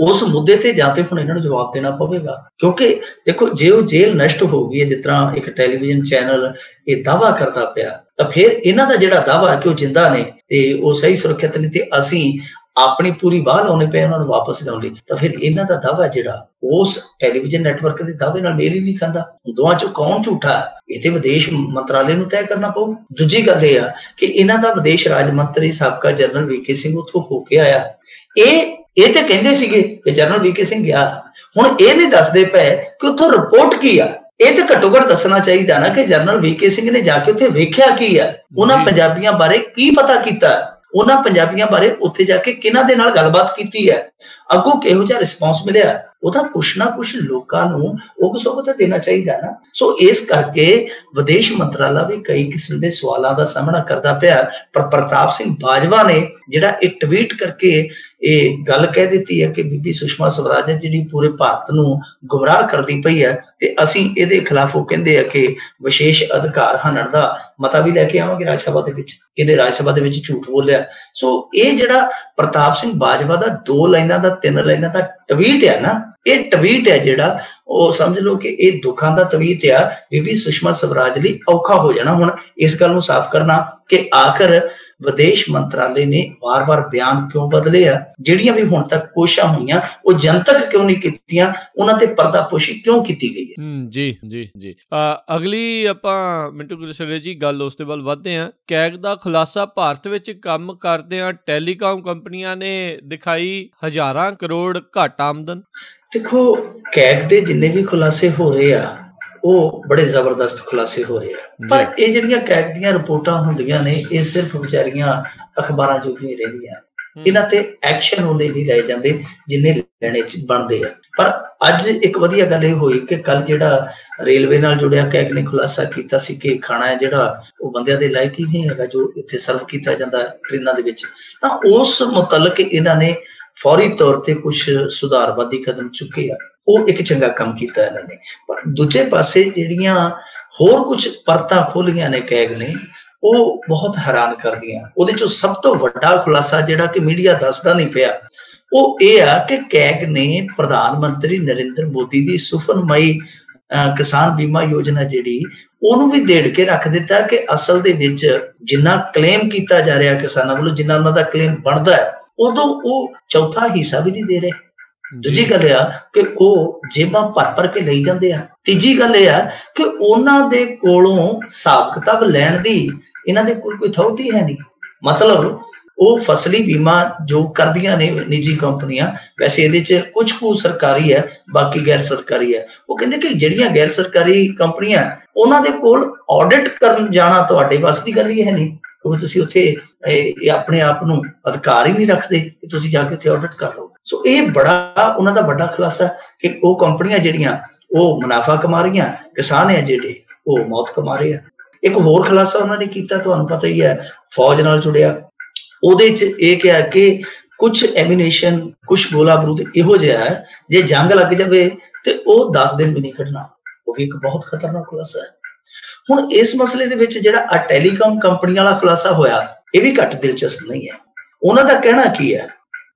ਉਸ ਮੁੱਦੇ ਤੇ ਜਾਂ ਤੇ ਹੁਣ ਇਹਨਾਂ ਨੂੰ ਜਵਾਬ ਦੇਣਾ ਪਵੇਗਾ, ਕਿਉਂਕਿ ਦੇਖੋ ਜੇ ਉਹ ਜੇਲ੍ਹ ਨਸ਼ਟ ਹੋ ਗਈ ਹੈ, ਜਿਸ ਤਰ੍ਹਾਂ ਇੱਕ ਟੈਲੀਵਿਜ਼ਨ ਚੈਨਲ ਇਹ ਦਾਅਵਾ ਕਰਦਾ ਪਿਆ, ਤਾਂ ਫਿਰ ਇਹਨਾਂ ਦਾ ਜਿਹੜਾ ਦਾਅਵਾ ਕਿ ਉਹ ਜਿੰਦਾ ਨੇ ਤੇ ਉਹ ਸਹੀ ਸੁਰੱਖਿਅਤ ਨੇ ਤੇ ਅਸੀਂ ਆਪਣੀ ਪੂਰੀ ਬਾਹ ਲਾਉਣੇ ਪਏ ਉਹਨਾਂ ਨੂੰ ਵਾਪਸ ਲਿਆਉਣ ਲਈ, ਤਾਂ ਫਿਰ ਇਹਨਾਂ ਦਾ ਦਾਅਵਾ ਜਿਹੜਾ ਉਸ ਟੈਲੀਵਿਜ਼ਨ ਨੈਟਵਰਕ ਦੇ ਦਾਅਵੇ ਨਾਲ ਮੇਲ ਹੀ ਨਹੀਂ ਖਾਂਦਾ। ਦੋਵਾਂ ਚੋਂ ਕੌਣ ਝੂਠਾ ਹੈ, ਇਹ ਤੇ ਵਿਦੇਸ਼ ਮੰਤਰਾਲੇ ਨੂੰ ਤੈਅ ਕਰਨਾ ਪਊ। ਦੂਜੀ ਗੱਲ ਇਹ ਆ ਕਿ ਇਹਨਾਂ ਦਾ ਵਿਦੇਸ਼ ਰਾਜ ਮੰਤਰੀ ਸਾਬਕਾ ਜਨਰਲ VK ਸਿੰਘ ਉੱਥੋਂ ਹੋ ਕੇ ਆਇਆ। ਇਹ ਤੇ ਕਹਿੰਦੇ ਸੀਗੇ ਕਿ ਜਨਰਲ VK ਸਿੰਘ ਗਿਆ, ਹੁਣ ਇਹ ਨਹੀਂ ਦੱਸਦੇ ਪਏ ਕਿ ਉੱਥੋਂ ਰਿਪੋਰਟ ਕੀ ਆ। ਇਹ ਤੇ ਘੱਟੋ ਘੱਟ ਦੱਸਣਾ ਚਾਹੀਦਾ ਨਾ ਕਿ ਜਨਰਲ VK ਸਿੰਘ ਨੇ ਜਾ ਕੇ ਉੱਥੇ ਵੇਖਿਆ ਕੀ ਆ, ਉਹਨਾਂ ਪੰਜਾਬੀਆਂ ਬਾਰੇ ਕੀ ਪਤਾ ਕੀਤਾ, ਉਹਨਾਂ ਪੰਜਾਬੀਆਂ ਬਾਰੇ ਉੱਥੇ ਜਾ ਕੇ ਕਿਹਨਾਂ ਦੇ ਨਾਲ ਗੱਲਬਾਤ ਕੀਤੀ ਹੈ, ਅੱਗੋਂ ਕਿਹੋ ਜਿਹਾ ਰਿਸਪੌਂਸ ਮਿਲਿਆ, ਉਹਦਾ ਕੁਛ ਨਾ ਕੁਛ ਲੋਕਾਂ ਨੂੰ ਉਹ ਸੋਗ ਤਾਂ ਦੇਣਾ ਚਾਹੀਦਾ ਨਾ। ਸੋ ਇਸ ਕਰਕੇ ਵਿਦੇਸ਼ ਮੰਤਰਾਲਾ ਵੀ ਕਈ ਕਿਸਮ ਦੇ ਸਵਾਲਾਂ ਦਾ ਸਾਹਮਣਾ ਕਰਦਾ ਪਿਆ। ਪਰ ਪ੍ਰਤਾਪ ਸਿੰਘ ਬਾਜਵਾ ਨੇ ਜਿਹੜਾ ਇਹ ਟਵੀਟ ਕਰਕੇ ਇਹ ਗੱਲ ਕਹਿ ਦਿੱਤੀ ਹੈ ਕਿ ਬੀਬੀ ਸੁਸ਼ਮਾ ਸਵਰਾਜ ਹੈ ਜਿਹੜੀ ਪੂਰੇ ਭਾਰਤ ਨੂੰ ਗੁੰਮਰਾਹ ਕਰਦੀ ਪਈ ਹੈ ਤੇ ਅਸੀਂ ਇਹਦੇ ਖਿਲਾਫ, ਉਹ ਕਹਿੰਦੇ ਆ ਕਿ ਵਿਸ਼ੇਸ਼ ਅਧਿਕਾਰ ਹਨਣ ਦਾ ਮਤਾ ਵੀ ਲੈ ਕੇ ਆਵਾਂਗੇ ਰਾਜ ਸਭਾ ਦੇ ਵਿੱਚ। ਇਹਨੇ ਰਾਜ ਸਭਾ ਦੇ ਵਿੱਚ ਝੂਠ ਬੋਲਿਆ। ਸੋ ਇਹ ਜਿਹੜਾ ਪ੍ਰਤਾਪ ਸਿੰਘ ਬਾਜਵਾ ਦਾ 2 ਲਾਈਨਾਂ ਦਾ 3 ਲਾਈਨਾਂ ਦਾ ਟਵੀਟ ਹੈ ਨਾ, ਇਹ ਟਵੀਟ ਹੈ ਜਿਹੜਾ ਉਹ ਸਮਝ ਲਓ ਕਿ ਇਹ ਦੁੱਖਾਂ ਦਾ ਟਵੀਟ ਆ। ਬੀਬੀ ਸੁਸ਼ਮਾ ਸਵਰਾਜ ਲਈ ਔਖਾ ਹੋ ਜਾਣਾ ਹੁਣ ਇਸ ਗੱਲ ਨੂੰ ਸਾਫ਼ ਕਰਨਾ ਕਿ ਆਖਰ ਵਿਦੇਸ਼ ਮੰਤਰਾਲੇ ਨੇ ਵਾਰ-ਵਾਰ ਬਿਆਨ ਕਿਉਂ ਬਦਲੇ ਆ, ਜਿਹੜੀਆਂ ਵੀ ਹੁਣ ਤੱਕ ਕੋਸ਼ਿਸ਼ਾਂ ਹੋਈਆਂ ਉਹ ਜਨਤਕ ਕਿਉਂ ਨਹੀਂ ਕੀਤੀਆਂ, ਉਹਨਾਂ ਤੇ ਪਰਦਾਪੋਸ਼ੀ ਕਿਉਂ ਕੀਤੀ ਗਈ ਹੈ। ਜੀ ਅਗਲੀ ਆਪਾਂ ਮਿੰਟੂ ਗੁਰਸਰੇ ਜੀ ਗੱਲ ਉਸ ਤੇ ਵੱਲ ਵਧਦੇ ਹਾਂ। ਕੈਗ ਦਾ ਖੁਲਾਸਾ, ਭਾਰਤ ਵਿੱਚ ਕੰਮ ਕਰਦਿਆਂ ਟੈਲੀਕਾਮ ਕੰਪਨੀਆਂ ਨੇ ਦਿਖਾਈ ਹਜ਼ਾਰਾਂ ਕਰੋੜ ਘੱਟ ਆਮਦਨ। ਦੇਖੋ ਕੈਗ ਦੇ ਜਿੰਨੇ ਵੀ ਖੁਲਾਸੇ ਹੋ ਰਹੇ ਆ ਉਹ ਬੜੇ ਜ਼ਬਰਦਸਤ ਖੁਲਾਸੇ ਹੋ ਰਹੇ ਆ, ਪਰ ਇਹ ਜਿਹੜੀਆਂ ਕੈਗ ਦੀਆਂ ਰਿਪੋਰਟਾਂ ਹੁੰਦੀਆਂ ਨੇ ਇਹ ਸਿਰਫ ਵਿਚਾਰੀਆਂ ਅਖਬਾਰਾਂ ਜੋਗੀਆਂ ਰਹਿੰਦੀਆਂ, ਇਹਨਾਂ ਤੇ ਐਕਸ਼ਨ ਉਹਨੇ ਨਹੀਂ ਲਏ ਜਾਂਦੇ ਜਿੰਨੇ ਲੈਣੇ ਚ ਬਣਦੇ ਆ। ਪਰ ਅੱਜ ਇੱਕ ਵਧੀਆ ਗੱਲ ਇਹ ਹੋਈ ਕਿ ਕੱਲ ਜਿਹੜਾ ਰੇਲਵੇ ਨਾਲ ਜੁੜਿਆ ਕੈਗ ਨੇ ਖੁਲਾਸਾ ਕੀਤਾ ਸੀ ਕਿ ਖਾਣਾ ਹੈ ਜਿਹੜਾ ਉਹ ਬੰਦਿਆਂ ਦੇ ਲਾਇਕ ਹੀ ਨਹੀਂ ਹੈਗਾ ਜੋ ਇੱਥੇ ਸਰਵ ਕੀਤਾ ਜਾਂਦਾ ਟ੍ਰੇਨਾਂ ਦੇ ਵਿੱਚ। ਤਾਂ ਉਸ ਮੁਤਲਕ ਇਹਨਾਂ ਨੇ ਫੌਰੀ ਤੌਰ ਤੇ ਕੁਝ ਸੁਧਾਰਵਾਦੀ ਕਦਮ ਚੁੱਕੇ ਆ, ਉਹ ਇੱਕ ਚੰਗਾ ਕੰਮ ਕੀਤਾ ਇਹਨਾਂ ਨੇ। ਪਰ ਦੂਜੇ ਪਾਸੇ ਜਿਹੜੀਆਂ ਹੋਰ ਕੁਝ ਪਰਤਾਂ ਖੋਲੀਆਂ ਨੇ ਕੈਗ ਨੇ, ਉਹ ਬਹੁਤ ਹੈਰਾਨ ਕਰਦੀਆਂ। ਉਹਦੇ ਚੋਂ ਸਭ ਤੋਂ ਵੱਡਾ ਖੁਲਾਸਾ ਜਿਹੜਾ ਕਿ ਮੀਡੀਆ ਦੱਸਦਾ ਨਹੀਂ ਪਿਆ, ਉਹ ਇਹ ਆ ਕਿ ਕੈਗ ਨੇ ਪ੍ਰਧਾਨ ਮੰਤਰੀ ਨਰਿੰਦਰ ਮੋਦੀ ਦੀ ਸੁਫਨਮਈ ਕਿਸਾਨ ਬੀਮਾ ਯੋਜਨਾ ਜਿਹੜੀ, ਉਹਨੂੰ ਵੀ ਦੇੜ ਕੇ ਰੱਖ ਦਿੱਤਾ ਕਿ ਅਸਲ ਦੇ ਵਿੱਚ ਜਿੰਨਾ ਕਲੇਮ ਕੀਤਾ ਜਾ ਰਿਹਾ ਕਿਸਾਨਾਂ ਵੱਲੋਂ, ਜਿੰਨਾ ਉਹਨਾਂ ਦਾ ਕਲੇਮ ਬਣਦਾ ਹੈ, ਉਦੋਂ ਉਹ ਚੌਥਾ ਹਿੱਸਾ ਵੀ ਨਹੀਂ ਦੇ ਰਹੇ। ਦੂਜੀ ਗੱਲ ਇਹ ਆ ਕਿ ਉਹ ਜੇਬਾਂ ਭਰ ਕੇ ਲਈ ਜਾਂਦੇ ਆ। ਤੀਜੀ ਗੱਲ ਇਹ ਆ ਕਿ ਉਹਨਾਂ ਦੇ ਕੋਲੋਂ ਹਿਸਾਬ ਕਿਤਾਬ ਲੈਣ ਦੀ ਇਹਨਾਂ ਦੇ ਕੋਲ ਕੋਈ ਅਥਾਰਟੀ ਹੈ ਨਹੀਂ। ਮਤਲਬ ਉਹ ਫਸਲੀ ਬੀਮਾ ਜੋ ਕਰਦੀਆਂ ਨੇ ਨਿੱਜੀ ਕੰਪਨੀਆਂ, ਵੈਸੇ ਇਹਦੇ ਚ ਕੁਝ ਕੁ ਸਰਕਾਰੀ ਹੈ, ਬਾਕੀ ਗੈਰ ਸਰਕਾਰੀ ਹੈ। ਉਹ ਕਹਿੰਦੇ ਕਿ ਜਿਹੜੀਆਂ ਗੈਰ ਸਰਕਾਰੀ ਕੰਪਨੀਆਂ, ਉਹਨਾਂ ਦੇ ਕੋਲ ਆਡਿਟ ਕਰਨ ਜਾਣਾ ਤੁਹਾਡੇ ਵੱਸ ਦੀ ਗੱਲ ਹੀ ਹੈ ਨਹੀਂ, ਕਿਉਂਕਿ ਤੁਸੀਂ ਉੱਥੇ ਆਪਣੇ ਆਪ ਨੂੰ ਅਧਿਕਾਰ ਹੀ ਨਹੀਂ ਰੱਖਦੇ ਕਿ ਤੁਸੀਂ ਜਾ ਕੇ ਉੱਥੇ ਆਡਿਟ ਕਰ ਲਓ। ਸੋ ਇਹ ਬੜਾ ਉਹਨਾਂ ਦਾ ਵੱਡਾ ਖੁਲਾਸਾ ਕਿ ਉਹ ਕੰਪਨੀਆਂ ਜਿਹੜੀਆਂ ਉਹ ਮੁਨਾਫਾ ਕਮਾ ਰਹੀਆਂ, ਕਿਸਾਨ ਹੈ ਜਿਹੜੇ ਉਹ ਮੌਤ ਕਮਾ ਰਹੇ ਆ। ਇੱਕ ਹੋਰ ਖੁਲਾਸਾ ਉਹਨਾਂ ਨੇ ਕੀਤਾ, ਤੁਹਾਨੂੰ ਪਤਾ ਹੀ ਹੈ, ਫੌਜ ਨਾਲ ਜੁੜਿਆ। ਉਹਦੇ ਚ ਇਹ ਕਿਹਾ ਕਿ ਕੁਝ ਐਮੂਨੀਸ਼ਨ, ਕੁਝ ਗੋਲਾ ਬਰੂਦ ਇਹੋ ਜਿਹਾ ਹੈ, ਜੇ ਜੰਗ ਲੱਗ ਜਾਵੇ ਤੇ ਉਹ 10 ਦਿਨ ਵੀ ਨਹੀਂ ਕੱਢਣਾ। ਉਹ ਵੀ ਇੱਕ ਬਹੁਤ ਖਤਰਨਾਕ ਖੁਲਾਸਾ ਹੈ। ਹੁਣ ਇਸ ਮਸਲੇ ਦੇ ਵਿੱਚ ਜਿਹੜਾ ਟੈਲੀਕਾਮ ਕੰਪਨੀਆਂ ਵਾਲਾ ਖੁਲਾਸਾ ਹੋਇਆ, ਇਹ ਵੀ ਘੱਟ ਦਿਲਚਸਪ ਨਹੀਂ ਹੈ। ਉਹਨਾਂ ਦਾ ਕਹਿਣਾ ਕੀ ਹੈ?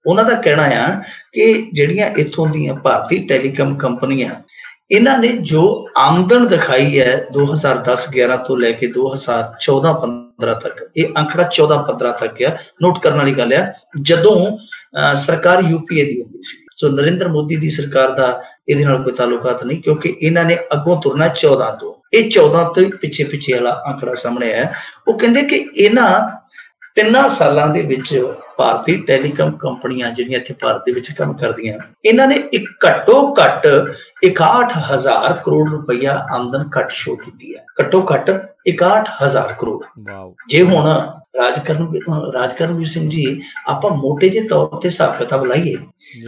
ਉਹਨਾਂ ਦਾ ਕਹਿਣਾ ਆ ਕਿ ਜਿਹੜੀਆਂ ਇੱਥੋਂ ਦੀਆਂ ਭਾਰਤੀ ਟੈਲੀਕਾਮ ਕੰਪਨੀਆਂ, ਇਹਨਾਂ ਨੇ ਜੋ ਆਮਦਨ ਦਿਖਾਈ ਹੈ 2010-11 ਤੋਂ ਲੈ ਕੇ 2014-15 ਤੱਕ, ਇਹ ਅੰਕੜਾ 14-15 ਤੱਕ ਆ। ਨੋਟ ਕਰਨ ਵਾਲੀ ਗੱਲ ਆ, ਜਦੋਂ ਸਰਕਾਰ UPA ਦੀ ਹੁੰਦੀ ਸੀ। ਸੋ ਨਰਿੰਦਰ ਮੋਦੀ ਦੀ ਸਰਕਾਰ ਦਾ ਇਹਦੇ ਨਾਲ ਕੋਈ ਤਾਲੁਕਾਤ ਨਹੀਂ, ਕਿਉਂਕਿ ਇਹਨਾਂ ਨੇ ਅੱਗੋਂ ਤੁਰਨਾ 14 ਤੋਂ। ਇਹ 14 ਤੋਂ ਪਿੱਛੇ ਵਾਲਾ ਅੰਕੜਾ ਸਾਹਮਣੇ ਆਇਆ। ਉਹ ਕਹਿੰਦੇ ਕਿ ਇਹਨਾਂ 3 ਸਾਲਾਂ ਦੇ ਵਿੱਚ ਭਾਰਤੀ ਟੈਲੀਕਾਮ ਕੰਪਨੀਆਂ ਜਿਹੜੀਆਂ ਇੱਥੇ ਭਾਰਤ ਦੇ ਵਿੱਚ ਕੰਮ ਕਰਦੀਆਂ, ਇਹਨਾਂ ਨੇ ਘੱਟੋ ਘੱਟ 61,000 ਕਰੋੜ ਰੁਪਇਆ ਆਮਦਨ ਘੱਟ ਸ਼ੋ ਕੀਤੀ ਹੈ। ਘੱਟੋ ਘੱਟ 61,000 ਕਰੋੜ। ਜੇ ਹੁਣ ਰਾਜਕਰਨਵੀਰ ਸਿੰਘ ਜੀ, ਆਪਾਂ ਮੋਟੇ ਜਿਹੇ ਤੌਰ ਤੇ ਹਿਸਾਬ ਕਿਤਾਬ ਲਾਈਏ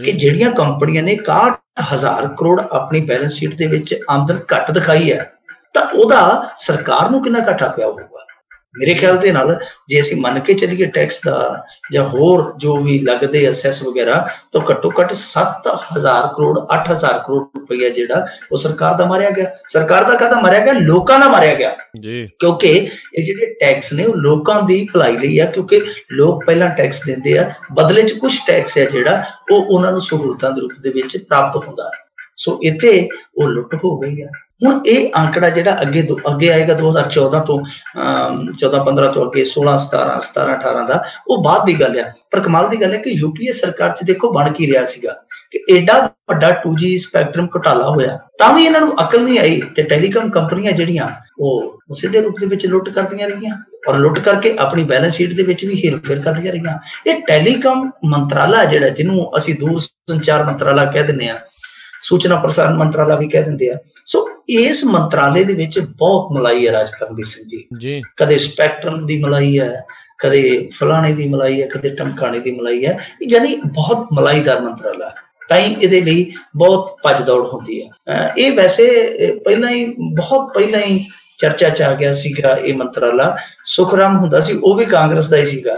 ਕਿ ਜਿਹੜੀਆਂ ਕੰਪਨੀਆਂ ਨੇ 61,000 ਕਰੋੜ ਆਪਣੀ ਬੈਲੈਂਸ ਸ਼ੀਟ ਦੇ ਵਿੱਚ ਆਮਦਨ ਘੱਟ ਦਿਖਾਈ ਹੈ, ਤਾਂ ਉਹਦਾ ਸਰਕਾਰ ਨੂੰ ਕਿੰਨਾ ਘਾਟਾ ਪਿਆ ਹੋਊਗਾ? ਮੇਰੇ ਖਿਆਲ ਦੇ ਨਾਲ ਜੇ ਅਸੀਂ ਮੰਨ ਕੇ ਚੱਲੀਏ ਟੈਕਸ ਦਾ ਜਾਂ ਹੋਰ ਜੋ ਵੀ ਲੱਗਦੇ ਅਸੈਸ ਵਗੈਰਾ, ਤਾਂ ਘੱਟੋ ਘੱਟ 7,000 ਕਰੋੜ 8,000 ਕਰੋੜ ਰੁਪਇਆ ਜਿਹੜਾ ਉਹ ਸਰਕਾਰ ਦਾ ਮਾਰਿਆ ਗਿਆ। ਸਰਕਾਰ ਦਾ ਕਾਹਦਾ ਮਾਰਿਆ ਗਿਆ? ਲੋਕਾਂ ਦਾ ਮਾਰਿਆ ਗਿਆ ਜੀ। ਕਿਉਂਕਿ ਇਹ ਜਿਹੜੇ ਟੈਕਸ ਨੇ ਉਹ ਲੋਕਾਂ ਦੀ ਭਲਾਈ ਲਈ ਆ, ਕਿਉਂਕਿ ਲੋਕ ਪਹਿਲਾਂ ਟੈਕਸ ਦਿੰਦੇ ਆ, ਬਦਲੇ ਚ ਕੁਝ ਟੈਕਸ ਹੈ ਜਿਹੜਾ ਉਹ ਉਹਨਾਂ ਨੂੰ ਸਹੂਲਤਾਂ ਦੇ ਰੂਪ ਦੇ ਵਿੱਚ ਪ੍ਰਾਪਤ ਹੁੰਦਾ। ਸੋ ਇੱਥੇ ਉਹ ਲੁੱਟ ਹੋ ਗਈ ਆ। ਹੁਣ ਇਹ ਅੰਕੜਾ ਜਿਹੜਾ ਅੱਗੇ ਆਏਗਾ 2014 ਤੋਂ 14-15 ਤੋਂ ਅੱਗੇ 16-17-18 ਦਾ, ਉਹ ਬਾਅਦ ਦੀ ਗੱਲ ਆ। ਪਰ ਕਮਾਲ ਦੀ ਗੱਲ ਹੈ ਕਿ UPA ਸਰਕਾਰ ਚ ਦੇਖੋ ਬਣ ਕੀ ਰਿਹਾ ਸੀਗਾ ਕਿ ਐਡਾ ਵੱਡਾ 2G ਸਪੈਕਟਰਮ ਘੁਟਾਲਾ ਹੋਇਆ, ਤਾਂ ਵੀ ਇਹਨਾਂ ਨੂੰ ਅਕਲ ਨਹੀਂ ਆਈ ਤੇ ਟੈਲੀਕਾਮ ਕੰਪਨੀਆਂ ਜਿਹੜੀਆਂ ਉਹ ਸਿੱਧੇ ਰੂਪ ਦੇ ਵਿੱਚ ਲੁੱਟ ਕਰਦੀਆਂ ਰਹੀਆਂ, ਔਰ ਲੁੱਟ ਕਰਕੇ ਆਪਣੀ ਬੈਲੈਂਸ ਸ਼ੀਟ ਦੇ ਵਿੱਚ ਵੀ ਹੇਰ-ਫੇਰ ਕਰਦੀਆਂ ਰਹੀਆਂ। ਇਹ ਟੈਲੀਕਾਮ ਮੰਤਰਾਲਾ ਜਿਹੜਾ, ਜਿਹਨੂੰ ਅਸੀਂ ਦੂਰ ਸੰਚਾਰ ਮੰਤਰਾਲਾ ਕਹਿ ਦਿੰਦੇ ਆ, ਸੂਚਨਾ ਪ੍ਰਸਾਰਣ ਮੰਤਰਾਲਾ ਵੀ ਕਹਿ ਦਿੰਦੇ ਆ। ਸੋ ਇਸ ਮੰਤਰਾਲੇ ਦੇ ਵਿੱਚ ਬਹੁਤ ਮਲਾਈ ਹੈ ਰਾਜਕਰਨਵੀਰ ਸਿੰਘ ਜੀ। ਕਦੇ ਸਪੈਕਟਰਮ ਦੀ ਮਲਾਈ ਹੈ, ਕਦੇ ਫਲਾਣੇ ਦੀ ਮਲਾਈ ਹੈ, ਕਦੇ ਟਮਕਾਣੇ ਦੀ ਮਲਾਈ ਹੈ। ਯਾਨੀ ਬਹੁਤ ਮਲਾਈਦਾਰ ਮੰਤਰਾਲਾ, ਤਾਂ ਹੀ ਇਹਦੇ ਲਈ ਬਹੁਤ ਭੱਜ ਦੌੜ ਹੁੰਦੀ ਹੈ। ਇਹ ਵੈਸੇ ਬਹੁਤ ਪਹਿਲਾਂ ਹੀ ਚਰਚਾ ਚ ਆ ਗਿਆ ਸੀਗਾ ਇਹ ਮੰਤਰਾਲਾ। ਸੁਖਰਾਮ ਹੁੰਦਾ ਸੀ, ਉਹ ਵੀ ਕਾਂਗਰਸ ਦਾ ਹੀ ਸੀਗਾ।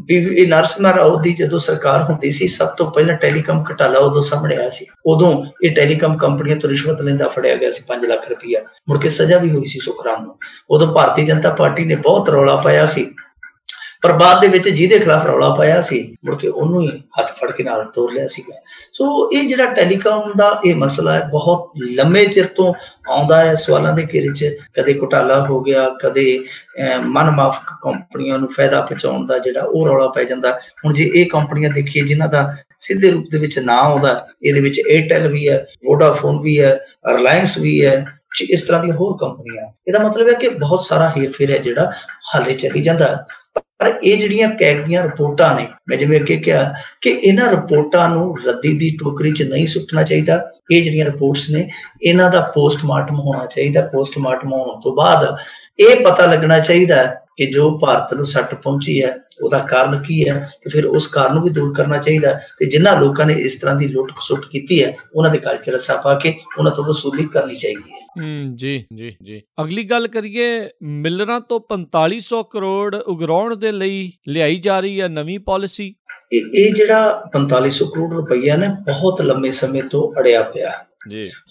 PV ਨਰਸਿਮਹਾ ਰਾਓ ਦੀ ਜਦੋਂ ਸਰਕਾਰ ਹੁੰਦੀ ਸੀ, ਸਭ ਤੋਂ ਪਹਿਲਾਂ ਟੈਲੀਕਾਮ ਘੁਟਾਲਾ ਉਦੋਂ ਸਾਹਮਣੇ ਆਇਆ ਸੀ। ਉਦੋਂ ਇਹ ਟੈਲੀਕਾਮ ਕੰਪਨੀਆਂ ਤੋਂ ਰਿਸ਼ਵਤ ਲੈਂਦਾ ਫੜਿਆ ਗਿਆ ਸੀ 5 ਲੱਖ ਰੁਪਇਆ, ਮੁੜ ਕੇ ਸਜ਼ਾ ਵੀ ਹੋਈ ਸੀ ਸੁਖਰਾਮ ਨੂੰ। ਉਦੋਂ ਭਾਰਤੀ ਜਨਤਾ ਪਾਰਟੀ ਨੇ ਬਹੁਤ ਰੌਲਾ ਪਾਇਆ ਸੀ, ਪਰ ਬਾਅਦ ਦੇ ਵਿੱਚ ਜਿਹਦੇ ਖਿਲਾਫ ਰੌਲਾ ਪਾਇਆ ਸੀ, ਮੁੜ ਕੇ ਉਹਨੂੰ ਹੀ ਹੱਥ ਫੜ ਕੇ ਨਾਲ ਤੋਰ ਲਿਆ ਸੀਗਾ। ਸੋ ਇਹ ਜਿਹੜਾ ਟੈਲੀਕਾਮ ਦਾ ਇਹ ਮਸਲਾ ਹੈ, ਬਹੁਤ ਲੰਮੇ ਚਿਰ ਤੋਂ ਆਉਂਦਾ ਹੈ ਸਵਾਲਾਂ ਦੇ ਘੇਰੇ 'ਚ। ਕਦੇ ਘੁਟਾਲਾ ਹੋ ਗਿਆ, ਕਦੇ ਮਨਮਾਫਕ ਕੰਪਨੀਆਂ ਨੂੰ ਫਾਇਦਾ ਪਹੁੰਚਾਉਣ ਦਾ ਜਿਹੜਾ ਉਹ ਰੌਲਾ ਪੈ ਜਾਂਦਾ। ਹੁਣ ਜੇ ਇਹ ਕੰਪਨੀਆਂ ਦੇਖੀਏ ਜਿਨ੍ਹਾਂ ਦਾ ਸਿੱਧੇ ਰੂਪ ਦੇ ਵਿੱਚ ਨਾਂ ਆਉਂਦਾ, ਇਹਦੇ ਵਿੱਚ ਏਅਰਟੈਲ ਵੀ ਹੈ, ਵੋਡਾਫੋਨ ਵੀ ਹੈ, ਰਿਲਾਇੰਸ ਵੀ ਹੈ, ਇਸ ਤਰ੍ਹਾਂ ਦੀਆਂ ਹੋਰ ਕੰਪਨੀਆਂ। ਇਹਦਾ ਮਤਲਬ ਹੈ ਕਿ ਬਹੁਤ ਸਾਰਾ ਹੇਰ-ਫੇਰ ਹੈ ਜਿਹੜਾ ਹਾਲੇ ਚੱਲੀ ਜਾਂਦਾ। ਪਰ ਇਹ ਜਿਹੜੀਆਂ ਕੈਗ ਦੀਆਂ ਰਿਪੋਰਟਾਂ ਨੇ, ਮੈਂ ਜਿਵੇਂ ਅੱਗੇ ਕਿਹਾ ਕਿ ਇਹਨਾਂ ਰਿਪੋਰਟਾਂ ਨੂੰ ਰੱਦੀ ਦੀ ਟੋਕਰੀ 'ਚ ਨਹੀਂ ਸੁੱਟਣਾ ਚਾਹੀਦਾ। ਇਹ ਜਿਹੜੀਆਂ ਰਿਪੋਰਟਸ ਨੇ, ਇਹਨਾਂ ਦਾ ਪੋਸਟਮਾਰਟਮ ਹੋਣਾ ਚਾਹੀਦਾ। ਪੋਸਟਮਾਰਟਮ ਹੋਣ ਤੋਂ ਬਾਅਦ ਇਹ ਪਤਾ ਲੱਗਣਾ ਚਾਹੀਦਾ ਕਿ ਜੋ ਭਾਰਤ ਨੂੰ ਸੱਟ ਪਹੁੰਚੀ ਹੈ ਉਹਦਾ ਕਾਰਨ ਕੀ ਹੈ, ਤੇ ਫਿਰ ਉਸ ਕਾਰਨ ਨੂੰ ਵੀ ਦੂਰ ਕਰਨਾ ਚਾਹੀਦਾ। ਤੇ ਜਿਨ੍ਹਾਂ ਲੋਕਾਂ ਨੇ ਇਸ ਤਰ੍ਹਾਂ ਦੀ ਲੁੱਟ ਖਸੁੱਟ ਕੀਤੀ ਹੈ ਉਹਨਾਂ ਦੇ ਗਲ 'ਚ ਰੱਸਾ ਪਾ ਕੇ ਉਹਨਾਂ ਤੋਂ ਵਸੂਲੀ ਕਰਨੀ ਚਾਹੀਦੀ ਹੈ। ਜੀ। ਅਗਲੀ ਗੱਲ ਕਰੀਏ, ਮਿਲਰਾਂ ਤੋਂ 4500 ਕਰੋੜ ਉਗਰਾਉਣ ਦੇ ਲਈ ਲਿਆਈ ਜਾ ਰਹੀ ਹੈ ਨਵੀਂ ਪਾਲਿਸੀ। ਇਹ ਜਿਹੜਾ 4500 ਕਰੋੜ ਰੁਪਈਆ ਨਾ ਬਹੁਤ ਲੰਮੇ ਸਮੇਂ ਤੋਂ ਅੜਿਆ ਪਿਆ।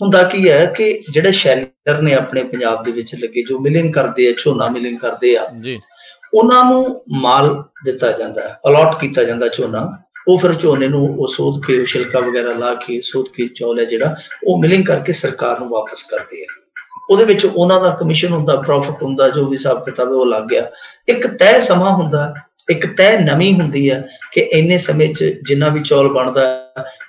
ਹੁੰਦਾ ਕੀ ਹੈ ਕਿ ਜਿਹੜੇ ਸ਼ੈਲਰ ਨੇ ਆਪਣੇ ਪੰਜਾਬ ਦੇ ਵਿੱਚ ਲੱਗੇ, ਜੋ ਮਿਲਿੰਗ ਕਰਦੇ ਆ, ਝੋਨਾ ਮਿਲਿੰਗ ਕਰਦੇ ਆ, ਉਹਨਾਂ ਨੂੰ ਮਾਲ ਦਿੱਤਾ ਜਾਂਦਾ, ਅਲਾਟ ਕੀਤਾ ਜਾਂਦਾ ਝੋਨਾ। ਉਹ ਫਿਰ ਝੋਨੇ ਨੂੰ ਉਹ ਸੋਧ ਕੇ, ਛਿਲਕਾ ਵਗੈਰਾ ਲਾ ਕੇ ਸੋਧ ਕੇ ਚੌਲ ਹੈ ਜਿਹੜਾ ਉਹ ਮਿਲਿੰਗ ਕਰਕੇ ਸਰਕਾਰ ਨੂੰ ਵਾਪਸ ਕਰਦੇ ਆ। ਉਹਦੇ ਵਿੱਚ ਉਹਨਾਂ ਦਾ ਕਮਿਸ਼ਨ ਹੁੰਦਾ, ਪ੍ਰੋਫਿਟ ਹੁੰਦਾ, ਜੋ ਵੀ ਹਿਸਾਬ ਕਿਤਾਬ ਉਹ ਲੱਗ ਗਿਆ। ਇੱਕ ਤੈਅ ਸਮਾਂ ਹੁੰਦਾ, ਇੱਕ ਤੈਅ ਨਵੀਂ ਹੁੰਦੀ ਹੈ ਕਿ ਇੰਨੇ ਸਮੇਂ 'ਚ ਜਿੰਨਾ ਵੀ ਚੌਲ ਬਣਦਾ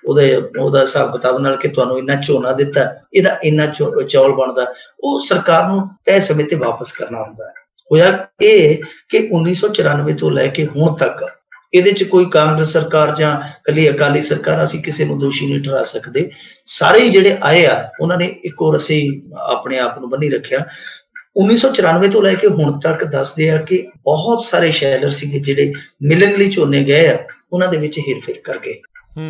ਉਹਦਾ ਹਿਸਾਬ ਕਿਤਾਬ ਨਾਲ ਕਿ ਤੁਹਾਨੂੰ ਇੰਨਾ ਝੋਨਾ ਦਿੱਤਾ, ਇਹਦਾ ਇੰਨਾ ਚੌਲ ਬਣਦਾ, ਉਹ ਸਰਕਾਰ ਨੂੰ ਤੈਅ ਸਮੇਂ ਤੇ ਵਾਪਸ ਕਰਨਾ ਹੁੰਦਾ ਹੈ। ਹੋਇਆ ਇਹ ਕਿ 1994 ਤੋਂ ਲੈ ਕੇ ਹੁਣ ਤੱਕ ਇਹਦੇ 'ਚ ਕੋਈ ਕਾਂਗਰਸ ਸਰਕਾਰ ਜਾਂ ਇਕੱਲੀ ਅਕਾਲੀ ਸਰਕਾਰ, ਅਸੀਂ ਕਿਸੇ ਨੂੰ ਦੋਸ਼ੀ ਨਹੀਂ ਠਹਿਰਾ ਸਕਦੇ। ਸਾਰੇ ਹੀ ਜਿਹੜੇ ਆਏ ਆ ਉਹਨਾਂ ਨੇ ਇੱਕੋ ਰੱਸੇ ਆਪਣੇ ਆਪ ਨੂੰ ਬੰਨ੍ਹੀ ਰੱਖਿਆ। 1994 ਤੋਂ ਲੈ ਕੇ ਹੁਣ ਤੱਕ ਦੱਸਦੇ ਆ ਕਿ ਬਹੁਤ ਸਾਰੇ ਸ਼ੈਲਰ ਸੀਗੇ ਜਿਹੜੇ ਮਿਲਣ ਲਈ ਝੋਨੇ ਗਏ ਆ, ਉਹਨਾਂ ਦੇ ਵਿੱਚ ਹੇਰ-ਫੇਰ ਕਰ ਗਏ।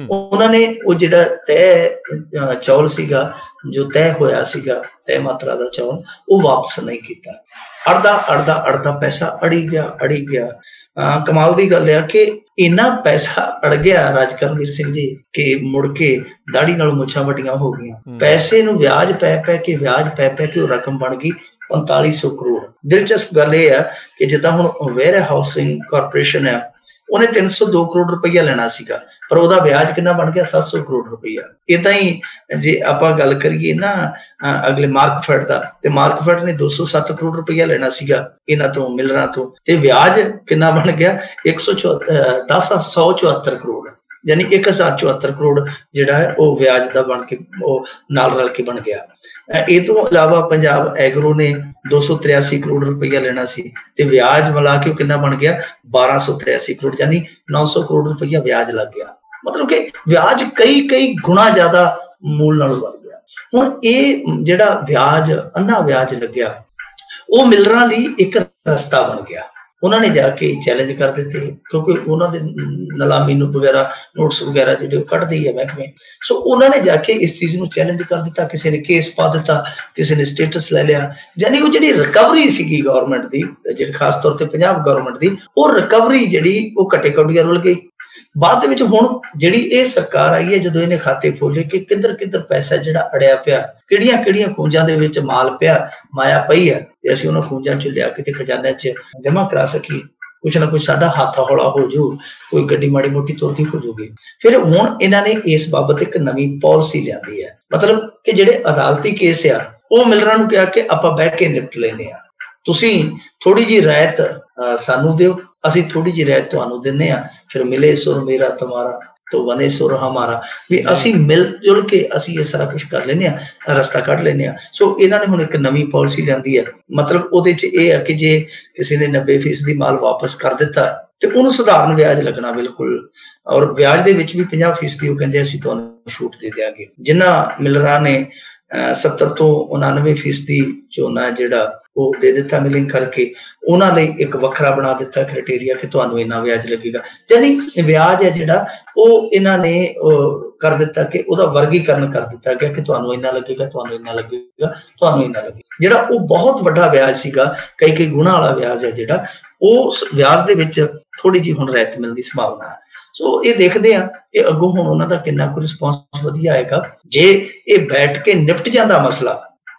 ਉਹਨਾਂ ਨੇ ਉਹ ਜਿਹੜਾ ਤੈਅ ਚੌਲ ਸੀਗਾ, ਜੋ ਤੈਅ ਹੋਇਆ ਸੀਗਾ, ਤੈਅ ਮਾਤਰਾ ਦਾ ਚੌਲ, ਉਹ ਵਾਪਸ ਨਹੀਂ ਕੀਤਾ। ਅੜਦਾ ਪੈਸਾ ਅੜੀ ਗਿਆ। ਕਮਾਲ ਦੀ ਗੱਲ ਆ ਕਿ ਇੰਨਾ ਪੈਸਾ ਅੜ ਗਿਆ ਰਾਜਕਰਮਵੀਰ ਸਿੰਘ ਜੀ ਕਿ ਮੁੜ ਕੇ ਦਾੜੀ ਨਾਲ ਮੁੱਛਾਂ ਵੱਡੀਆਂ ਹੋ ਗਈਆਂ। ਪੈਸੇ ਨੂੰ ਵਿਆਜ ਪੈ ਕੇ ਉਹ ਰਕਮ ਬਣ ਗਈ 4500 ਕਰੋੜ। ਦਿਲਚਸਪ ਗੱਲ ਇਹ ਆ ਕਿ ਜਿੱਦਾਂ ਹੁਣ ਵੇਅਰ ਹਾਊਸਿੰਗ ਕਾਰਪੋਰੇਸ਼ਨ ਆ, ਉਹਨੇ 302 ਕਰੋੜ ਰੁਪਈਆ ਲੈਣਾ ਸੀਗਾ, ਪਰ ਉਹਦਾ ਵਿਆਜ ਕਿੰਨਾ ਬਣ ਗਿਆ? 700 ਕਰੋੜ ਰੁਪਈਆ। ਏਦਾਂ ਹੀ ਜੇ ਆਪਾਂ ਗੱਲ ਕਰੀਏ ਨਾ ਅਗਲੇ ਮਾਰਕਫੈਡ ਦਾ, ਤੇ ਮਾਰਕਫੈਡ ਨੇ 207 ਕਰੋੜ ਰੁਪਈਆ ਲੈਣਾ ਸੀਗਾ ਇਹਨਾਂ ਤੋਂ, ਮਿਲਰਾਂ ਤੋਂ, ਤੇ ਵਿਆਜ ਕਿੰਨਾ ਬਣ ਗਿਆ? 174 ਕਰੋੜ, ਯਾਨੀ 1074 ਕਰੋੜ ਜਿਹੜਾ ਹੈ ਉਹ ਵਿਆਜ ਦਾ ਬਣ ਕੇ ਉਹ ਨਾਲ ਰਲ ਕੇ ਬਣ ਗਿਆ। ਇਹ ਤੋਂ ਇਲਾਵਾ ਪੰਜਾਬ ਐਗਰੋ ਨੇ 283 ਕਰੋੜ ਰੁਪਈਆ ਲੈਣਾ ਸੀ, ਤੇ ਵਿਆਜ ਮਿਲਾ ਕੇ ਉਹ ਕਿੰਨਾ ਬਣ ਗਿਆ? 1283 ਕਰੋੜ, ਯਾਨੀ 900 ਕਰੋੜ ਰੁਪਈਆ ਵਿਆਜ ਲੱਗ ਗਿਆ। ਮਤਲਬ ਕਿ ਵਿਆਜ ਕਈ ਗੁਣਾ ਜ਼ਿਆਦਾ ਮੂਲ ਨਾਲੋਂ ਵੱਧ ਗਿਆ। ਹੁਣ ਇਹ ਜਿਹੜਾ ਵਿਆਜ, ਅੰਨਾ ਵਿਆਜ ਲੱਗਿਆ, ਉਹ ਮਿਲਰਾਂ ਲਈ ਇੱਕ ਰਸਤਾ ਬਣ ਗਿਆ। ਉਹਨਾਂ ਨੇ ਜਾ ਕੇ ਚੈਲੰਜ ਕਰ ਦਿੱਤੇ, ਕਿਉਂਕਿ ਉਹਨਾਂ ਦੇ ਨਿਲਾਮੀ ਨੂੰ ਵਗੈਰਾ ਨੋਟਿਸ ਵਗੈਰਾ ਜਿਹੜੇ ਉਹ ਕੱਢਦੇ ਹੀ ਆ ਮਹਿਕਮੇ। ਸੋ ਉਹਨਾਂ ਨੇ ਜਾ ਕੇ ਇਸ ਚੀਜ਼ ਨੂੰ ਚੈਲੰਜ ਕਰ ਦਿੱਤਾ, ਕਿਸੇ ਨੇ ਕੇਸ ਪਾ ਦਿੱਤਾ, ਕਿਸੇ ਨੇ ਸਟੇਟਸ ਲੈ ਲਿਆ। ਯਾਨੀ ਉਹ ਜਿਹੜੀ ਰਿਕਵਰੀ ਸੀਗੀ ਗਵਰਨਮੈਂਟ ਦੀ, ਜਿਹੜੀ ਖਾਸ ਤੌਰ ਤੇ ਪੰਜਾਬ ਗਵਰਨਮੈਂਟ ਦੀ, ਉਹ ਰਿਕਵਰੀ ਜਿਹੜੀ ਉਹ ਕੱਟੇ ਕੌਡੀਆਂ ਰੁਲ ਗਈ। ਬਾਅਦ ਦੇ ਵਿੱਚ ਹੁਣ ਜਿਹੜੀ ਇਹ ਸਰਕਾਰ ਆਈ ਹੈ, ਜਦੋਂ ਇਹਨੇ ਖਾਤੇ ਖੋਲੇ ਕਿ ਕਿੱਧਰ ਪੈਸਾ ਜਿਹੜਾ ਅੜਿਆ ਪਿਆ, ਕਿਹੜੀਆਂ ਖੂੰਜਾਂ ਦੇ ਵਿੱਚ ਮਾਲ ਪਿਆ, ਮਾਇਆ ਪਈ ਹੈ, ਤੇ ਅਸੀਂ ਉਹਨਾਂ ਖੂੰਜਾਂ ਚ ਲਿਆ ਕੇ ਤੇ ਖਜ਼ਾਨੇ ਚ ਜਮਾ ਕਰਾ ਸਕੀਏ, ਕੁਛ ਨਾ ਕੁਛ ਸਾਡਾ ਹੱਥ ਹੌਲਾ ਹੋ ਜਾਊ, ਕੋਈ ਗੱਡੀ ਮਾੜੀ ਮੋਟੀ ਤੁਰਦੀ ਹੋ ਜਾਊਗੀ। ਫਿਰ ਹੁਣ ਇਹਨਾਂ ਨੇ ਇਸ ਬਾਬਤ ਇੱਕ ਨਵੀਂ ਪਾਲਿਸੀ ਲਿਆਂਦੀ ਹੈ, ਮਤਲਬ ਕਿ ਜਿਹੜੇ ਅਦਾਲਤੀ ਕੇਸ ਆ ਉਹ ਮਿਲਰਾਂ ਨੂੰ ਕਿਹਾ ਕਿ ਆਪਾਂ ਬਹਿ ਕੇ ਨਿਪਟ ਲੈਂਦੇ ਆ, ਤੁਸੀਂ ਥੋੜੀ ਜਿਹੀ ਰਾਇਤ ਸਾਨੂੰ ਦਿਓ, ਅਸੀਂ ਥੋੜੀ ਜਿਹੀ ਰਾਇਤ ਤੁਹਾਨੂੰ ਦਿੰਦੇ ਆ, ਫਿਰ ਮਿਲੇ ਸੁਰ ਮੇਰਾ ਤੁਮਾਰਾ ਤੋ ਬਨੇ ਸੁਰ ਹਮਾਰਾ, ਵੀ ਅਸੀਂ ਮਿਲ ਜੁਲ ਕੇ ਅਸੀਂ ਇਹ ਸਾਰਾ ਕੁਛ ਕਰ ਲੈਂਦੇ ਆ, ਰਸਤਾ ਕੱਢ ਲੈਂਦੇ ਆ। ਸੋ ਇਹਨਾਂ ਨੇ ਹੁਣ ਇੱਕ ਨਵੀਂ ਪਾਲਿਸੀ ਲਿਆਂਦੀ ਹੈ, ਮਤਲਬ ਉਹਦੇ ਚ ਇਹ ਆ ਕਿ ਜੇ ਕਿਸੇ ਨੇ 90% ਮਾਲ ਵਾਪਸ ਕਰ ਦਿੱਤਾ ਤੇ ਉਹਨੂੰ ਸਧਾਰਨ ਵਿਆਜ ਲੱਗਣਾ ਬਿਲਕੁਲ, ਔਰ ਵਿਆਜ ਦੇ ਵਿੱਚ ਵੀ 50% ਉਹ ਕਹਿੰਦੇ ਅਸੀਂ ਤੁਹਾਨੂੰ ਛੂਟ ਦੇ ਦਿਆਂਗੇ। ਜਿਨ੍ਹਾਂ ਮਿਲਰਾਂ ਨੇ 70 ਤੋਂ 99% ਝੋਨਾ ਜਿਹੜਾ ਉਹ ਦੇ ਦਿੱਤਾ ਮਿਲਿੰਗ ਕਰਕੇ, ਉਹਨਾਂ ਲਈ ਇੱਕ ਵੱਖਰਾ ਬਣਾ ਦਿੱਤਾ ਕ੍ਰਾਈਟੇਰੀਆ ਕਿ ਤੁਹਾਨੂੰ ਇੰਨਾ ਵਿਆਜ ਲੱਗੇਗਾ। ਯਾਨੀ ਵਿਆਜ ਹੈ ਜਿਹੜਾ ਉਹ ਇਹਨਾਂ ਨੇ ਕਰ ਦਿੱਤਾ ਕਿ ਉਹਦਾ ਵਰਗੀਕਰਨ ਕਰ ਦਿੱਤਾ ਗਿਆ ਕਿ ਤੁਹਾਨੂੰ ਇੰਨਾ ਲੱਗੇਗਾ, ਤੁਹਾਨੂੰ ਇੰਨਾ ਲੱਗੇਗਾ, ਤੁਹਾਨੂੰ ਇੰਨਾ ਲੱਗੇਗਾ। ਜਿਹੜਾ ਉਹ ਬਹੁਤ ਵੱਡਾ ਵਿਆਜ ਸੀਗਾ, ਕਈ ਗੁਣਾ ਵਾਲਾ ਵਿਆਜ ਹੈ ਜਿਹੜਾ, ਉਹ ਵਿਆਜ ਦੇ ਵਿੱਚ ਥੋੜੀ ਜਿਹੀ ਹੁਣ ਰਾਇਤ ਮਿਲਣ ਦੀ ਸੰਭਾਵਨਾ ਹੈ। ਸੋ ਇਹ ਦੇਖਦੇ ਆ ਕਿ ਅੱਗੋਂ ਹੁਣ ਉਹਨਾਂ ਦਾ ਕਿੰਨਾ ਕੁ ਰਿਸਪੌਂਸ ਵਧੀਆ ਆਏਗਾ। ਜੇ ਇਹ ਬੈਠ ਕੇ ਨਿਪਟ ਜਾਂਦਾ ਮਸਲਾ,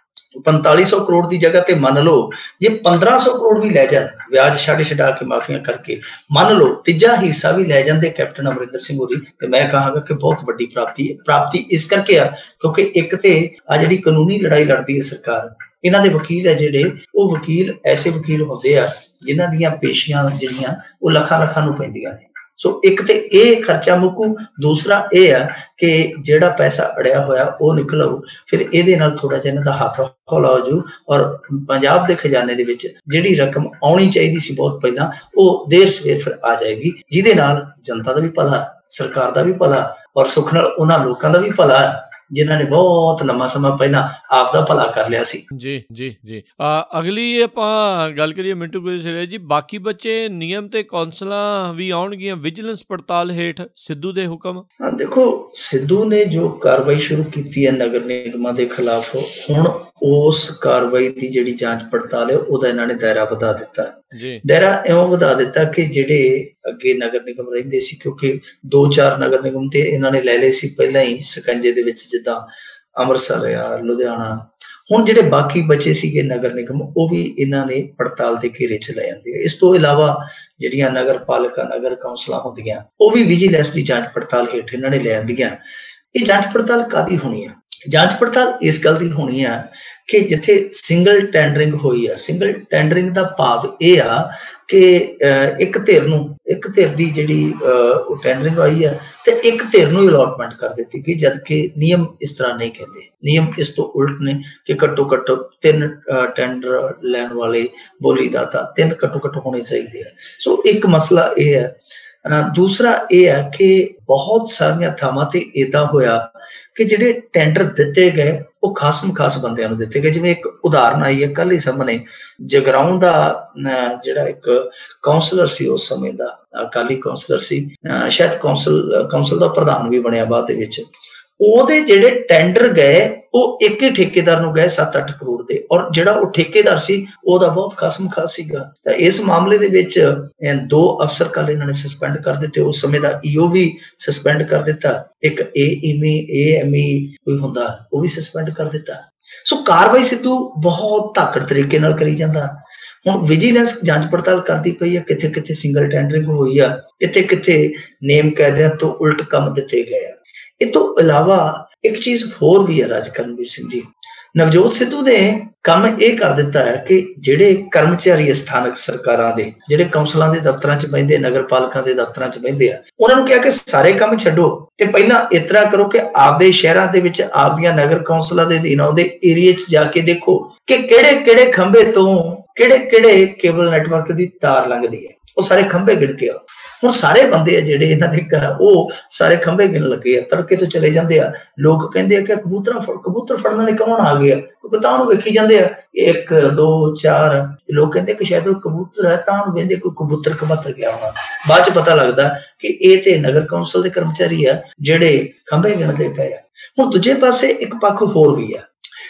4500 ਕਰੋੜ ਦੀ ਜਗ੍ਹਾ ਤੇ ਮੰਨ ਲਓ ਜੇ 1500 ਕਰੋੜ ਵੀ ਲੈ ਜਾਣ, ਵਿਆਜ ਛਡਾ ਕੇ ਮਾਫੀਆਂ ਕਰਕੇ, ਮੰਨ ਲਓ ਤੀਜਾ ਹਿੱਸਾ ਵੀ ਲੈ ਜਾਂਦੇ ਕੈਪਟਨ ਅਮਰਿੰਦਰ ਸਿੰਘ ਹੋਰੀ, ਤੇ ਮੈਂ ਕਹਾਂਗਾ ਕਿ ਬਹੁਤ ਵੱਡੀ ਪ੍ਰਾਪਤੀ ਇਸ ਕਰਕੇ ਆ ਕਿਉਂਕਿ ਇੱਕ ਤੇ ਆ ਜਿਹੜੀ ਕਾਨੂੰਨੀ ਲੜਾਈ ਲੜਦੀ ਹੈ ਸਰਕਾਰ, ਇਹਨਾਂ ਦੇ ਵਕੀਲ ਹੈ ਜਿਹੜੇ, ਉਹ ਵਕੀਲ ਐਸੇ ਵਕੀਲ ਹੁੰਦੇ ਆ ਜਿਨ੍ਹਾਂ ਦੀਆਂ ਪੇਸ਼ੀਆਂ ਜਿਹੜੀਆਂ ਉਹ ਲੱਖਾਂ ਨੂੰ ਪੈਂਦੀਆਂ ਨੇ। ਸੋ ਇੱਕ ਤੇ ਇਹ ਖਰਚਾ ਮੁੱਕੂ, ਦੂਸਰਾ ਇਹ ਆ ਕਿ ਜਿਹੜਾ ਪੈਸਾ ਅੜਿਆ ਹੋਇਆ ਉਹ ਨਿਕਲ ਆਊ, ਫਿਰ ਇਹਦੇ ਨਾਲ ਥੋੜਾ ਜਿਹਾ ਇਹਨਾਂ ਦਾ ਹੱਥ ਹੌਲਾ ਹੋ ਜਾਊ, ਔਰ ਪੰਜਾਬ ਦੇ ਖਜ਼ਾਨੇ ਦੇ ਵਿੱਚ ਜਿਹੜੀ ਰਕਮ ਆਉਣੀ ਚਾਹੀਦੀ ਸੀ ਬਹੁਤ ਪਹਿਲਾਂ, ਉਹ ਦੇਰ ਸਵੇਰ ਫਿਰ ਆ ਜਾਏਗੀ, ਜਿਹਦੇ ਨਾਲ ਜਨਤਾ ਦਾ ਵੀ ਭਲਾ, ਸਰਕਾਰ ਦਾ ਵੀ ਭਲਾ, ਔਰ ਸੁੱਖ ਨਾਲ ਉਹਨਾਂ ਲੋਕਾਂ ਦਾ ਵੀ ਭਲਾ ਜਿਨ੍ਹਾਂ ਨੇ ਬਹੁਤ ਲੰਮਾ ਸਮਾਂ ਪਹਿਲਾਂ ਆਪ ਦਾ ਭਲਾ ਕਰ ਲਿਆ ਸੀ। ਜੀ ਜੀ ਜੀ ਅਗਲੀ ਆਪਾਂ ਗੱਲ ਕਰੀਏ ਮਿੰਟੂ ਗੁਜਰਾਲ ਜੀ, ਬਾਕੀ ਬੱਚੇ ਨਿਯਮ ਤੇ ਕੌਂਸਲਾਂ ਵੀ ਆਉਣਗੀਆਂ ਵਿਜੀਲੈਂਸ ਪੜਤਾਲ ਹੇਠ ਸਿੱਧੂ ਦੇ ਹੁਕਮ? ਹਾਂ, ਦੇਖੋ ਸਿੱਧੂ ਨੇ ਜੋ ਕਾਰਵਾਈ ਸ਼ੁਰੂ ਕੀਤੀ ਹੈ ਨਗਰ ਨਿਗਮਾਂ ਦੇ ਖਿਲਾਫ, ਹੁਣ ਉਸ ਕਾਰਵਾਈ ਦੀ ਜਿਹੜੀ ਜਾਂਚ ਪੜਤਾਲ ਹੈ ਉਹਦਾ ਇਹਨਾਂ ਨੇ ਦਾਇਰਾ ਵਧਾ ਦਿੱਤਾ। ਦਾਇਰਾ ਇਉਂ ਵਧਾ ਦਿੱਤਾ ਕਿ ਜਿਹੜੇ ਅੱਗੇ ਨਗਰ ਨਿਗਮ ਰਹਿੰਦੇ ਸੀ, ਕਿਉਂਕਿ 2-4 ਨਗਰ ਨਿਗਮ ਤੇ ਇਹਨਾਂ ਨੇ ਲੈ ਲਏ ਸੀ ਪਹਿਲਾਂ ਹੀ ਸਕੰਜੇ ਦੇ ਵਿੱਚ, ਜਿੱਦਾਂ ਅੰਮ੍ਰਿਤਸਰ ਆ, ਲੁਧਿਆਣਾ। ਹੁਣ ਜਿਹੜੇ ਬਾਕੀ ਬਚੇ ਸੀਗੇ ਨਗਰ ਨਿਗਮ, ਉਹ ਵੀ ਇਹਨਾਂ ਨੇ ਪੜਤਾਲ ਦੇ ਘੇਰੇ 'ਚ ਲੈ ਜਾਂਦੇ ਆ। ਇਸ ਤੋਂ ਇਲਾਵਾ ਜਿਹੜੀਆਂ ਨਗਰ ਪਾਲਿਕਾ, ਨਗਰ ਕੌਂਸਲਾਂ ਹੁੰਦੀਆਂ, ਉਹ ਵੀ ਵਿਜੀਲੈਂਸ ਦੀ ਜਾਂਚ ਪੜਤਾਲ ਹੇਠ ਇਹਨਾਂ ਨੇ ਲੈ ਜਾਂਦੀਆਂ। ਇਹ ਜਾਂਚ ਪੜਤਾਲ ਕਾਹਦੀ ਹੋਣੀ ਆ? ਜਾਂਚ ਪੜਤਾਲ ਇਸ ਗੱਲ ਦੀ ਹੋਣੀ ਆ ਕਿ ਜਿੱਥੇ ਸਿੰਗਲ ਟੈਂਡਰਿੰਗ ਹੋਈ ਆ, ਸਿੰਗਲ ਟੈਂਡਰਿੰਗ ਦਾ ਭਾਵ ਇਹ ਆ ਕਿ ਇੱਕ ਧਿਰ ਦੀ ਜਿਹੜੀ ਉਹ ਟੈਂਡਰਿੰਗ ਆਈ ਆ ਤੇ ਇੱਕ ਧਿਰ ਨੂੰ ਅਲਾਟਮੈਂਟ ਕਰ ਦਿੱਤੀ ਗਈ, ਜਦਕਿ ਨਿਯਮ ਇਸ ਤਰ੍ਹਾਂ ਨਹੀਂ ਕਹਿੰਦੇ। ਨਿਯਮ ਇਸ ਤੋਂ ਉਲਟ ਨੇ ਕਿ ਘੱਟੋ ਘੱਟ 3 ਟੈਂਡਰ ਲੈਣ ਵਾਲੇ ਬੋਲੀਦਾਤਾ 3 ਘੱਟੋ ਘੱਟ ਹੋਣੇ ਚਾਹੀਦੇ ਆ। ਸੋ ਇੱਕ ਮਸਲਾ ਇਹ ਹੈ। ਦੂਸਰਾ ਇਹ ਹੈ ਕਿ ਬਹੁਤ ਸਾਰੀਆਂ ਥਾਵਾਂ ਤੇ ਏਦਾਂ ਹੋਇਆ ਕਿ ਜਿਹੜੇ ਟੈਂਡਰ ਦਿੱਤੇ ਗਏ ਉਹ ਖਾਸ ਬੰਦਿਆਂ ਨੂੰ ਦਿੱਤੇ ਗਏ। ਜਿਵੇਂ ਇੱਕ ਉਦਾਹਰਨ ਆਈ ਹੈ ਕੱਲ ਹੀ ਸਾਹਮਣੇ, ਜਗਰਾਉਂ ਦਾ ਜਿਹੜਾ ਇੱਕ ਕੌਂਸਲਰ ਸੀ ਉਸ ਸਮੇਂ ਦਾ, ਅਕਾਲੀ ਕੌਂਸਲਰ ਸੀ, ਸ਼ਾਇਦ ਕੌਂਸਲ ਦਾ ਪ੍ਰਧਾਨ ਵੀ ਬਣਿਆ ਬਾਅਦ ਦੇ ਵਿੱਚ। ਉਹਦੇ ਜਿਹੜੇ ਟੈਂਡਰ ਗਏ ਉਹ ਇੱਕ ਹੀ ਠੇਕੇਦਾਰ ਨੂੰ ਗਏ 7-8 ਕਰੋੜ ਦੇ, ਔਰ ਜਿਹੜਾ ਉਹ ਠੇਕੇਦਾਰ ਸੀ ਉਹਦਾ ਬਹੁਤ ਖਾਸ ਸੀਗਾ। ਤਾਂ ਇਸ ਮਾਮਲੇ ਦੇ ਵਿੱਚ 2 ਅਫਸਰ ਕੱਲ ਇਹਨਾਂ ਨੇ ਸਸਪੈਂਡ ਕਰ ਦਿੱਤੇ। ਉਸ ਸਮੇਂ ਦਾ ਈਓ ਵੀ ਸਸਪੈਂਡ ਕਰ ਦਿੱਤਾ, ਇੱਕ ਏਐਮਈ ਕੋਈ ਹੁੰਦਾ ਉਹ ਵੀ ਸਸਪੈਂਡ ਕਰ ਦਿੱਤਾ। ਸੋ ਕਾਰਵਾਈ ਸਿੱਧੂ ਬਹੁਤ ਧਾਕੜ ਤਰੀਕੇ ਨਾਲ ਕਰੀ ਜਾਂਦਾ। ਹੁਣ ਵਿਜੀਲੈਂਸ ਜਾਂਚ ਪੜਤਾਲ ਕਰਦੀ ਪਈ ਆ, ਕਿੱਥੇ ਸਿੰਗਲ ਟੈਂਡਰਿੰਗ ਹੋਈ ਆ, ਕਿੱਥੇ ਨੇਮ ਕਾਇਦਿਆਂ ਤੋਂ ਉਲਟ ਕੰਮ ਦਿੱਤੇ ਗਏ ਆ। ਇਹ ਤੋਂ ਇਲਾਵਾ ਇੱਕ ਚੀਜ਼ ਹੋਰ ਵੀ ਹੈ ਰਾਜ ਕਰਨਵੀਰ ਸਿੰਘ ਜੀ, ਨਵਜੋਤ ਸਿੱਧੂ ਨੇ ਕੰਮ ਇਹ ਕਰ ਦਿੱਤਾ ਹੈ ਕਿ ਜਿਹੜੇ ਕਰਮਚਾਰੀ ਸਥਾਨਕ ਸਰਕਾਰਾਂ ਦੇ, ਜਿਹੜੇ ਕੌਂਸਲਾਂ ਦੇ ਦਫ਼ਤਰਾਂ 'ਚ ਬਹਿੰਦੇ, ਨਗਰ ਪਾਲਿਕਾ ਦੇ ਦਫ਼ਤਰਾਂ 'ਚ ਬਹਿੰਦੇ ਆ, ਉਹਨਾਂ ਨੂੰ ਕਿਹਾ ਕਿ ਸਾਰੇ ਕੰਮ ਛੱਡੋ ਤੇ ਪਹਿਲਾਂ ਇਸ ਤਰ੍ਹਾਂ ਕਰੋ ਕਿ ਆਪਦੇ ਸ਼ਹਿਰਾਂ ਦੇ ਵਿੱਚ ਆਪਦੀਆਂ ਨਗਰ ਕੌਂਸਲਾਂ ਦੇ ਅਧੀਨ ਆਉਂਦੇ ਏਰੀਏ 'ਚ ਜਾ ਕੇ ਦੇਖੋ ਕਿ ਕਿਹੜੇ ਖੰਭੇ ਤੋਂ ਕਿਹੜੇ ਕੇਬਲ ਨੈਟਵਰਕ ਦੀ ਤਾਰ ਲੰਘਦੀ ਹੈ। ਉਹ ਸਾਰੇ ਖੰਭੇ ਗਿਣ ਕੇ ਆਓ। ਹੁਣ ਸਾਰੇ ਬੰਦੇ ਆ ਜਿਹੜੇ ਇਹਨਾਂ ਦੇ ਉਹ ਸਾਰੇ ਖੰਭੇ ਗਿਣ ਲੱਗੇ ਆ, ਤੜਕੇ ਤੋਂ ਚਲੇ ਜਾਂਦੇ ਆ। ਲੋਕ ਕਹਿੰਦੇ ਆ ਕਿ ਕਬੂਤਰ ਫੜਨ ਵਾਲੇ ਕੌਣ ਆ ਗਏ ਆ, ਕਿਉਂਕਿ ਤਾਂ ਉਹਨੂੰ ਵੇਖੀ ਜਾਂਦੇ ਆ 1 2 4। ਲੋਕ ਕਹਿੰਦੇ ਕਿ ਸ਼ਾਇਦ ਉਹ ਕਬੂਤਰ ਹੈ, ਤਾਂ ਉਹਨੂੰ ਕਹਿੰਦੇ ਕੋਈ ਕਬੂਤਰ ਗਿਆ ਹੋਣਾ। ਬਾਅਦ ਚ ਪਤਾ ਲੱਗਦਾ ਕਿ ਇਹ ਤੇ ਨਗਰ ਕੌਂਸਲ ਦੇ ਕਰਮਚਾਰੀ ਆ ਜਿਹੜੇ ਖੰਭੇ ਗਿਣਦੇ ਪਏ ਆ। ਹੁਣ ਦੂਜੇ ਪਾਸੇ ਇੱਕ ਪੱਖ ਹੋਰ ਵੀ ਆ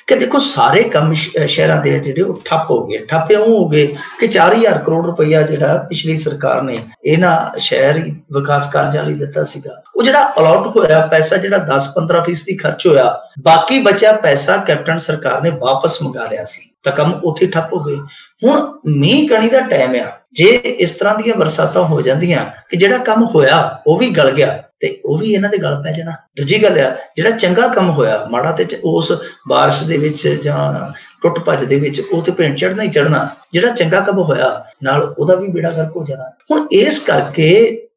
ਕਿ ਦੇਖੋ ਸਾਰੇ ਕੰਮ ਸ਼ਹਿਰਾਂ ਦੇ ਜਿਹੜੇ ਉਹ ਠੱਪ ਹੋ ਗਏ। ਠੱਪ ਇਉਂ ਹੋ ਗਏ ਕਿ 4000 ਕਰੋੜ ਰੁਪਈਆ ਜਿਹੜਾ ਪਿਛਲੀ ਸਰਕਾਰ ਨੇ ਇਹਨਾਂ ਸ਼ਹਿਰੀ ਵਿਕਾਸ ਕਾਰਜਾਂ ਲਈ ਦਿੱਤਾ ਸੀਗਾ, ਉਹ ਜਿਹੜਾ ਅਲਾਟ ਹੋਇਆ ਪੈਸਾ, ਜਿਹੜਾ 10-15% ਖਰਚ ਹੋਇਆ, ਬਾਕੀ ਬਚਿਆ ਪੈਸਾ ਕੈਪਟਨ ਸਰਕਾਰ ਨੇ ਵਾਪਸ ਮੰਗਾ ਲਿਆ ਸੀ, ਤਾਂ ਕੰਮ ਉੱਥੇ ਠੱਪ ਹੋ ਗਏ। ਹੁਣ ਮੀਂਹ ਕਣੀ ਦਾ ਟਾਈਮ ਆ, ਜੇ ਇਸ ਤਰ੍ਹਾਂ ਦੀਆਂ ਬਰਸਾਤਾਂ ਹੋ ਜਾਂਦੀਆਂ ਕਿ ਜਿਹੜਾ ਕੰਮ ਹੋਇਆ ਉਹ ਵੀ ਗਲ ਗਿਆ ਤੇ ਉਹ ਵੀ ਇਹਨਾਂ ਦੇ ਗਲ ਪੈ ਜਾਣਾ। ਦੂਜੀ ਗੱਲ ਆ, ਜਿਹੜਾ ਚੰਗਾ ਕੰਮ ਹੋਇਆ ਮਾੜਾ ਤੇ ਉਸ ਬਾਰਿਸ਼ ਦੇ ਵਿੱਚ ਜਾਂ ਟੁੱਟ ਭੱਜ ਦੇ ਵਿੱਚ ਉਹ ਤੇ ਭਿੰਡ ਚੜਨਾ ਹੀ ਚੜਨਾ। ਜਿਹੜਾ ਚੰਗਾ ਕੰਮ ਹੋਇਆ ਨਾਲ ਉਹਦਾ ਵੀ ਬੇੜਾ ਗਰਕ ਹੋ ਜਾਣਾ। ਹੁਣ ਇਸ ਕਰਕੇ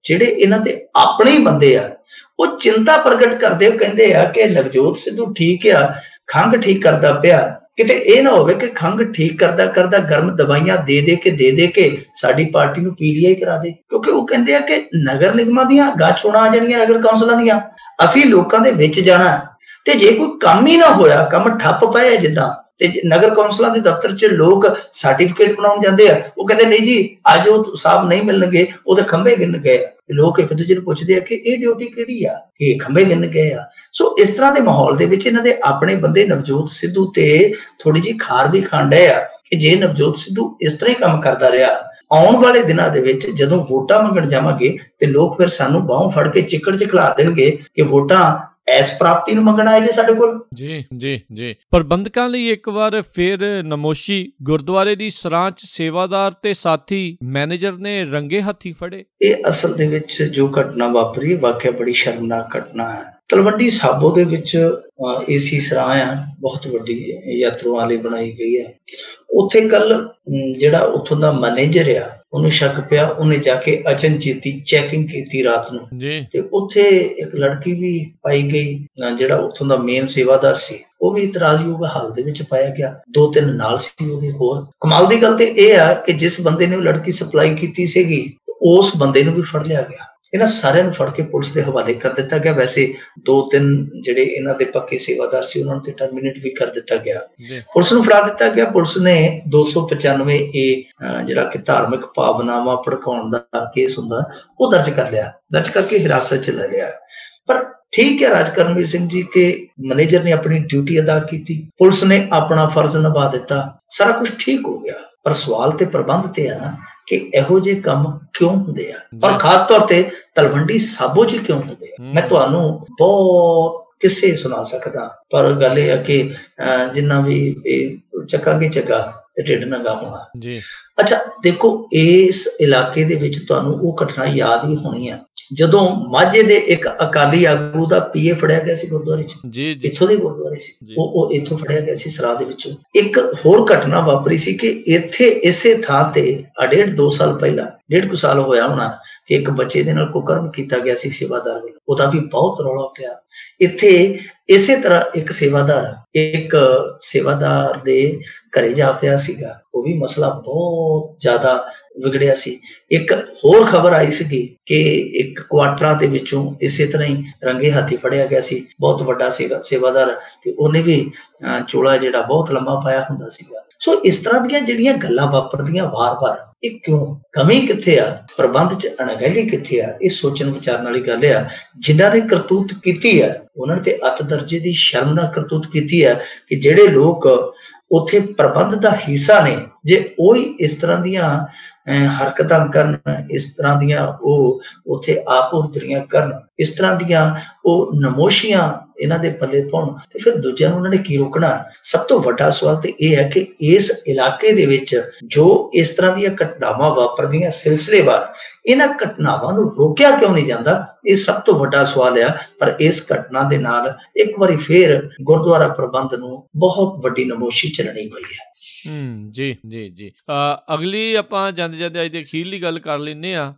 ਜਿਹੜੇ ਇਹਨਾਂ ਦੇ ਆਪਣੇ ਹੀ ਬੰਦੇ ਆ ਉਹ ਚਿੰਤਾ ਪ੍ਰਗਟ ਕਰਦੇ, ਉਹ ਕਹਿੰਦੇ ਆ ਕਿ ਨਵਜੋਤ ਸਿੱਧੂ ਠੀਕ ਆ, ਖੰਘ ਠੀਕ ਕਰਦਾ ਪਿਆ, ਕਿਤੇ ਇਹ ਨਾ ਹੋਵੇ ਕਿ ਖੰਘ ਠੀਕ ਕਰਦਾ ਗਰਮ ਦਵਾਈਆਂ ਦੇ ਕੇ ਸਾਡੀ ਪਾਰਟੀ ਨੂੰ ਪੀਲੀਆ ਹੀ ਕਰਾ ਦੇ। ਕਿਉਂਕਿ ਉਹ ਕਹਿੰਦੇ ਆ ਕਿ ਨਗਰ ਨਿਗਮਾਂ ਦੀਆਂ ਚੋਣਾਂ ਆ ਜਾਣੀਆਂ, ਨਗਰ ਕੌਂਸਲਾਂ ਦੀਆਂ, ਅਸੀਂ ਲੋਕਾਂ ਦੇ ਵਿੱਚ ਜਾਣਾ ਤੇ ਜੇ ਕੋਈ ਕੰਮ ਹੀ ਨਾ ਹੋਇਆ, ਕੰਮ ਠੱਪ ਪਏ ਜਿੱਦਾਂ, ਤੇ ਨਗਰ ਕੌਂਸਲਾਂ ਦੇ ਦਫ਼ਤਰ 'ਚ ਲੋਕ ਸਰਟੀਫਿਕੇਟ ਬਣਾਉਣ ਜਾਂਦੇ ਆ, ਉਹ ਕਹਿੰਦੇ ਨਹੀਂ ਜੀ ਅੱਜ ਉਹ ਸਾਹਿਬ ਨਹੀਂ ਮਿਲਣਗੇ, ਉਹਦੇ ਖੰਭੇ ਗਿਣ ਗਏ ਆ। ਲੋਕ ਇੱਕ ਦੂਜੇ ਨੂੰ ਪੁੱਛਦੇ ਆ ਕਿ ਇਹ ਡਿਊਟੀ ਕਿਹੜੀ ਆ, ਇਹ ਖੰਭੇ ਗਿਣ ਗਏ ਆ। ਸੋ ਇਸ ਤਰ੍ਹਾਂ ਦੇ ਮਾਹੌਲ ਦੇ ਵਿੱਚ ਇਹਨਾਂ ਦੇ ਆਪਣੇ ਬੰਦੇ ਨਵਜੋਤ ਸਿੱਧੂ ਤੇ ਥੋੜੀ ਜਿਹੀ ਖਾਰ ਵੀ ਖਾਣ ਡਏ ਆ ਕਿ ਜੇ ਨਵਜੋਤ ਸਿੱਧੂ ਇਸ ਤਰ੍ਹਾਂ ਹੀ ਕੰਮ ਕਰਦਾ ਰਿਹਾ, ਆਉਣ ਵਾਲੇ ਦਿਨਾਂ ਦੇ ਵਿੱਚ ਜਦੋਂ ਵੋਟਾਂ ਮੰਗਣ ਜਾਵਾਂਗੇ ਤੇ ਲੋਕ ਫਿਰ ਸਾਨੂੰ ਬਾਹੋਂ ਫੜ ਕੇ ਚਿੱਕੜ 'ਚ ਖਿਲਾਰ ਦੇਣਗੇ ਕਿ ਵੋਟਾਂ ਇਸ ਪ੍ਰਾਪਤੀ ਨੂੰ ਮੰਗਣ ਆਏ ਜੇ ਸਾਡੇ ਕੋਲ। ਜੀ ਪ੍ਰਬੰਧਕਾਂ ਲਈ ਇੱਕ ਵਾਰ ਫਿਰ ਨਮੋਸ਼ੀ, ਗੁਰਦੁਆਰੇ ਦੀ ਸਰਾਂ 'ਚ ਸੇਵਾਦਾਰ ਤੇ ਸਾਥੀ ਮੈਨੇਜਰ ਨੇ ਰੰਗੇ ਹੱਥੀ ਫੜੇ। ਇਹ ਅਸਲ ਦੇ ਵਿੱਚ ਜੋ ਘਟਨਾ ਵਾਪਰੀ ਵਾਕਿਆ ਬੜੀ ਸ਼ਰਮਨਾਕ ਘਟਨਾ ਹੈ। ਤਲਵੰਡੀ ਸਾਬੋ ਦੇ ਵਿੱਚ ਏਸੀ ਸਰਾਂ ਆ, ਬਹੁਤ ਵੱਡੀ ਯਾਤਰੂਆਂ ਲਈ ਬਣਾਈ ਗਈ ਹੈ। ਉੱਥੇ ਕੱਲ ਜਿਹੜਾ ਉੱਥੋਂ ਦਾ ਮੈਨੇਜਰ ਆ ਉਹਨੂੰ ਸ਼ੱਕ ਪਿਆ, ਉਹਨੇ ਜਾ ਕੇ ਅਚਨਚੇਤੀ ਚੈਕਿੰਗ ਕੀਤੀ ਰਾਤ ਨੂੰ ਤੇ ਉੱਥੇ ਇੱਕ ਲੜਕੀ ਵੀ ਪਾਈ ਗਈ। ਜਿਹੜਾ ਉੱਥੋਂ ਦਾ ਮੇਨ ਸੇਵਾਦਾਰ ਸੀ ਉਹ ਵੀ ਇਤਰਾਜ਼ਯੋਗ ਹਾਲ ਦੇ ਵਿੱਚ ਪਾਇਆ ਗਿਆ। 2-3 ਨਾਲ ਸੀ ਉਹਦੇ ਹੋਰ। ਕਮਾਲ ਦੀ ਗੱਲ ਤੇ ਇਹ ਆ ਕਿ ਜਿਸ ਬੰਦੇ ਨੇ ਉਹ ਲੜਕੀ ਸਪਲਾਈ ਕੀਤੀ ਸੀਗੀ ਉਸ ਬੰਦੇ ਨੂੰ ਵੀ ਫੜ ਲਿਆ ਗਿਆ। ਇਹਨਾਂ ਸਾਰਿਆਂ ਨੂੰ ਫੜ ਕੇ ਪੁਲਿਸ ਦੇ ਹਵਾਲੇ ਕਰ ਦਿੱਤਾ ਗਿਆ। ਵੈਸੇ 2-3 ਜਿਹੜੇ ਇਹਨਾਂ ਦੇ ਪੱਕੇ ਸੇਵਾਦਾਰ ਸੀ ਉਹਨਾਂ ਨੂੰ ਤੇ ਟਰਮੀਨੇਟ ਵੀ ਕਰ ਦਿੱਤਾ ਗਿਆ, ਪੁਲਿਸ ਨੂੰ ਫੜਾ ਦਿੱਤਾ ਗਿਆ। ਪੁਲਿਸ ਨੇ 295 ਜਿਹੜਾ ਕਿ ਧਾਰਮਿਕ ਭਾਵਨਾਵਾਂ ਭੜਕਾਉਣ ਦਾ ਕੇਸ ਹੁੰਦਾ ਉਹ ਦਰਜ ਕਰ ਲਿਆ, ਦਰਜ ਕਰਕੇ ਹਿਰਾਸਤ 'ਚ ਲੈ ਲਿਆ। ਪਰ ਠੀਕ ਹੈ, ਰਾਜ ਕਰਨਵੀਰ ਸਿੰਘ ਜੀ ਕੇ ਮੈਨੇਜਰ ਨੇ ਆਪਣੀ ਡਿਊਟੀ ਅਦਾ ਕੀਤੀ, ਪੁਲਿਸ ਨੇ ਆਪਣਾ ਫਰਜ਼ ਨਿਭਾ ਦਿੱਤਾ, ਸਾਰਾ ਕੁਝ ਠੀਕ ਹੋ ਗਿਆ। ਪਰ ਸਵਾਲ ਤੇ ਪ੍ਰਬੰਧ ਤੇ ਆ ਨਾ ਕਿ ਇਹੋ ਜਿਹੇ ਕੰਮ ਕਿਉਂ ਹੁੰਦੇ ਆ, ਔਰ ਖਾਸ ਤੌਰ ਤੇ ਤਲਵੰਡੀ ਸਾਬੋ 'ਚ ਕਿਉਂ ਹੁੰਦੇ ਆ। ਮੈਂ ਤੁਹਾਨੂੰ ਬਹੁਤ ਕਿੱਸੇ ਸੁਣਾ ਸਕਦਾ, ਪਰ ਗੱਲ ਇਹ ਆ ਕਿ ਜਿੰਨਾ ਵੀ ਇਹ ਚੱਕਾਂਗੇ ਚੱਕਾ ਤੇ ਢਿੱਡ ਨੰਗਾ ਹੋਣਾ ਜੀ। ਅੱਛਾ ਦੇਖੋ, ਇਸ ਇਲਾਕੇ ਦੇ ਵਿੱਚ ਤੁਹਾਨੂੰ ਉਹ ਘਟਨਾ ਯਾਦ ਹੀ ਹੋਣੀ ਆ ਜਦੋਂ ਮਾਝੇ ਦੇ ਇੱਕ ਅਕਾਲੀ ਆਗੂ ਦਾ ਪੀਏ ਫੜਿਆ ਗਿਆ ਸੀ ਗੁਰਦੁਆਰੇ 'ਚ, ਇੱਥੋਂ ਦੇ ਗੁਰਦੁਆਰੇ ਸੀ ਉਹ ਇੱਥੋਂ ਫੜਿਆ ਗਿਆ ਸੀ ਸਰਾਹ ਦੇ ਵਿੱਚੋਂ। ਇੱਕ ਹੋਰ ਘਟਨਾ ਵਾਪਰੀ ਸੀ ਕਿ ਇੱਥੇ ਇਸੇ ਥਾਂ ਤੇ 1.5-2 ਸਾਲ ਪਹਿਲਾਂ, 1.5 ਸਾਲ ਹੋਇਆ ਹੋਣਾ, ਕਿ ਇੱਕ ਬੱਚੇ ਦੇ ਨਾਲ ਕੁਕਰਮ ਕੀਤਾ ਗਿਆ ਸੀ ਸੇਵਾਦਾਰ ਵੱਲੋਂ, ਉਹਦਾ ਵੀ ਬਹੁਤ ਰੌਲਾ ਪਿਆ। ਇੱਥੇ ਇਸੇ ਤਰ੍ਹਾਂ ਇੱਕ ਸੇਵਾਦਾਰ ਦੇ ਘਰੇ ਜਾ ਪਿਆ ਸੀਗਾ, ਉਹ ਵੀ ਮਸਲਾ ਬਹੁਤ ਜ਼ਿਆਦਾ ਵਿਗੜਿਆ ਸੀ। ਇੱਕ ਹੋਰ ਖਬਰ ਆਈ ਸੀਗੀ ਕਿ ਇੱਕ ਕੁਆਟਰਾਂ ਦੇ ਵਿੱਚੋਂ ਇਸੇ ਤਰ੍ਹਾਂ ਹੀ ਰੰਗੇ ਹੱਥੀ ਫੜਿਆ ਗਿਆ ਸੀ, ਬਹੁਤ ਵੱਡਾ ਸੇਵਾਦਾਰ, ਤੇ ਉਹਨੇ ਵੀ ਚੋਲਾ ਜਿਹੜਾ ਬਹੁਤ ਲੰਮਾ ਪਾਇਆ ਹੁੰਦਾ ਸੀਗਾ। ਸੋ ਇਸ ਤਰ੍ਹਾਂ ਦੀਆਂ ਜਿਹੜੀਆਂ ਗੱਲਾਂ ਵਾਪਰਦੀਆਂ ਵਾਰ-ਵਾਰ, ਇਹ ਕਿਉਂ? ਕਮੀ ਕਿੱਥੇ ਆ? ਪ੍ਰਬੰਧ 'ਚ ਅਣਗਹਿਲੀ ਕਿੱਥੇ ਆ? ਇਹ ਸੋਚਣ ਵਿਚਾਰਨ ਵਾਲੀ ਗੱਲ ਆ। ਜਿਨ੍ਹਾਂ ਨੇ ਕਰਤੂਤ ਕੀਤੀ ਆ ਉਹਨਾਂ ਨੇ ਤੇ ਅੱਤ ਦਰਜੇ ਦੀ ਸ਼ਰਮਨਾਕ ਕਰਤੂਤ ਕੀਤੀ ਆ ਕਿ ਜਿਹੜੇ ਲੋਕ ਉੱਥੇ ਪ੍ਰਬੰਧ ਦਾ ਹਿੱਸਾ ਨੇ, ਜੇ ਉਹ ਹੀ ਇਸ ਤਰ੍ਹਾਂ ਦੀਆਂ ਹਰਕਤਾਂ ਕਰਨ, ਇਸ ਤਰ੍ਹਾਂ ਦੀਆਂ ਉਹ ਉੱਥੇ ਆਪਹੁਦਰੀਆਂ ਕਰਨ, ਇਸ ਤਰ੍ਹਾਂ ਦੀਆਂ ਉਹ ਨਮੋਸ਼ੀਆਂ ਇਹਨਾਂ ਦੇ ਪੱਲੇ ਪਾਉਣ, ਤੇ ਫਿਰ ਦੂਜਿਆਂ ਨੂੰ ਉਹਨਾਂ ਨੇ ਕੀ ਰੋਕਣਾ? ਸਭ ਤੋਂ ਵੱਡਾ ਸਵਾਲ ਤੇ ਇਹ ਹੈ ਕਿ ਇਸ ਇਲਾਕੇ ਦੇ ਵਿੱਚ ਜੋ ਇਸ ਤਰ੍ਹਾਂ ਦੀਆਂ ਘਟਨਾਵਾਂ ਵਾਪਰਦੀਆਂ ਸਿਲਸਿਲੇਵਾਰ, ਇਹਨਾਂ ਘਟਨਾਵਾਂ ਨੂੰ ਰੋਕਿਆ ਕਿਉਂ ਨਹੀਂ ਜਾਂਦਾ? ਇਹ ਸਭ ਤੋਂ ਵੱਡਾ ਸਵਾਲ ਆ। ਪਰ ਇਸ ਘਟਨਾ ਦੇ ਨਾਲ ਇੱਕ ਵਾਰੀ ਫੇਰ ਗੁਰਦੁਆਰਾ ਪ੍ਰਬੰਧ ਨੂੰ ਬਹੁਤ ਵੱਡੀ ਨਮੋਸ਼ੀ ਝੱਲਣੀ ਪਈ ਹੈ। ਜੀ ਜੀ ਜੀ। ਅਗਲੀ ਆਪਾਂ ਜਾਂਦੇ ਜਾਂਦੇ ਅੱਜ ਦੀ ਅਖੀਰਲੀ ਗੱਲ ਕਰ ਲੈਂਦੇ ਆ।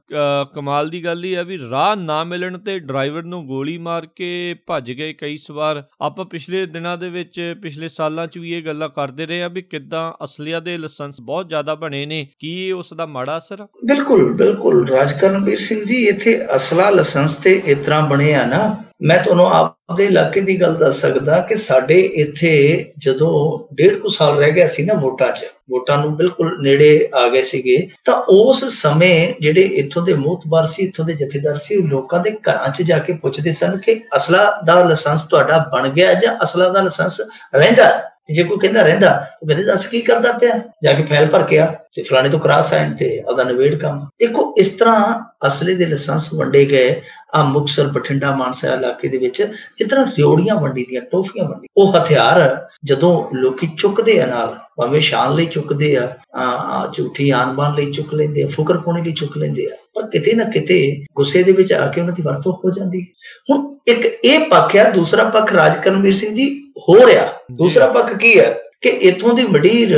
ਕਮਾਲ ਦੀ ਗੱਲ ਹੀ ਆ ਵੀ ਰਾਹ ਨਾ ਮਿਲਣ ਤੇ ਡਰਾਈਵਰ ਨੂੰ ਗੋਲੀ ਮਾਰ ਕੇ ਭੱਜ ਗਏ ਕਈ ਸਵਾਰ। ਆਪਾਂ ਪਿਛਲੇ ਦਿਨਾਂ ਦੇ ਵਿੱਚ, ਪਿਛਲੇ ਸਾਲਾਂ 'ਚ ਵੀ ਇਹ ਗੱਲਾਂ ਕਰਦੇ ਰਹੇ ਆ ਵੀ ਕਿੱਦਾਂ ਅਸਲੀਆ ਦੇ ਲਾਇਸੈਂਸ ਬਹੁਤ ਜ਼ਿਆਦਾ ਬਣੇ ਨੇ, ਕੀ ਉਸ ਦਾ ਮਾੜਾ ਅਸਰ? ਬਿਲਕੁਲ ਬਿਲਕੁਲ ਰਾਜ ਕਰਨਵੀਰ ਸਿੰਘ ਜੀ, ਇੱਥੇ ਅਸਲਾ ਲਾਇਸੈਂਸ ਤੇ ਇਸ ਤਰ੍ਹਾਂ ਬਣੇ ਆ ਨਾ, ਮੈਂ ਤੁਹਾਨੂੰ ਆਪਦੇ ਇਲਾਕੇ ਦੀ ਗੱਲ ਦੱਸ ਸਕਦਾ ਕਿ ਸਾਡੇ ਇੱਥੇ ਜਦੋਂ 1.5 ਸਾਲ ਰਹਿ ਗਿਆ ਸੀ ਨਾ ਵੋਟਾਂ ਨੂੰ ਬਿਲਕੁਲ ਨੇੜੇ ਆ ਗਏ ਸੀਗੇ, ਤਾਂ ਉਸ ਸਮੇਂ ਜਿਹੜੇ ਇੱਥੋਂ ਦੇ ਮੋਹਤਬਾਰ ਸੀ, ਇੱਥੋਂ ਦੇ ਜਥੇਦਾਰ ਸੀ, ਉਹ ਲੋਕਾਂ ਦੇ ਘਰਾਂ 'ਚ ਜਾ ਕੇ ਪੁੱਛਦੇ ਸਨ ਕਿ ਅਸਲਾ ਦਾ ਲਾਇਸੈਂਸ ਤੁਹਾਡਾ ਬਣ ਗਿਆ ਜਾਂ ਅਸਲਾ ਦਾ ਲਾਇਸੈਂਸ ਰਹਿੰਦਾ? ਜੇ ਕੋਈ ਕਹਿੰਦਾ ਰਹਿੰਦਾ ਤਾਂ ਕਹਿੰਦੇ ਦੱਸ ਕੀ ਕਰਦਾ ਪਿਆ, ਜਾ ਕੇ ਫਾਈਲ ਭਰ ਕੇ ਆ ਤੇ ਫਲਾਣੇ ਤੋਂ ਕਰਾ ਸਾਈਨ ਤੇ ਆਪਦਾ ਨਿਬੇੜ ਕੰਮ। ਦੇਖੋ ਇਸ ਤਰ੍ਹਾਂ ਅਸਲੇ ਦੇ ਲਾਇਸੈਂਸ ਵੰਡੇ ਗਏ ਆ ਮੁਕਤਸਰ, ਬਠਿੰਡਾ, ਮਾਨਸਾ ਇਲਾਕੇ ਦੇ ਵਿੱਚ, ਜਿਸ ਤਰ੍ਹਾਂ ਰਿਓੜੀਆਂ ਵੰਡੀ ਦੀਆਂ, ਟੋਫੀਆਂ ਵੰਡੀ। ਉਹ ਹਥਿਆਰ ਜਦੋਂ ਲੋਕੀ ਚੁੱਕਦੇ ਆ ਨਾਲ, ਭਾਵੇਂ ਸ਼ਾਨ ਲਈ ਚੁੱਕਦੇ ਆ, ਝੂਠੀ ਆਨ-ਬਾਨ ਲਈ ਚੁੱਕ ਲੈਂਦੇ ਆ, ਫੁਕਰ ਪਾਉਣੇ ਲਈ ਚੁੱਕ ਲੈਂਦੇ ਆ, ਪਰ ਕਿਤੇ ਨਾ ਕਿਤੇ ਗੁੱਸੇ ਦੇ ਵਿੱਚ ਆ ਕੇ ਉਹਨਾਂ ਦੀ ਵਰਤੋਂ ਹੋ ਜਾਂਦੀ। ਹੁਣ ਇੱਕ ਇਹ ਪੱਖ ਆ, ਦੂਸਰਾ ਪੱਖ ਰਾਜ ਕਰਨਵੀਰ ਸਿੰਘ ਜੀ ਹੋ ਰਿਹਾ। ਦੂਸਰਾ ਪੱਖ ਕੀ ਹੈ ਕਿ ਇੱਥੋਂ ਦੀ ਮੰਡੀਰ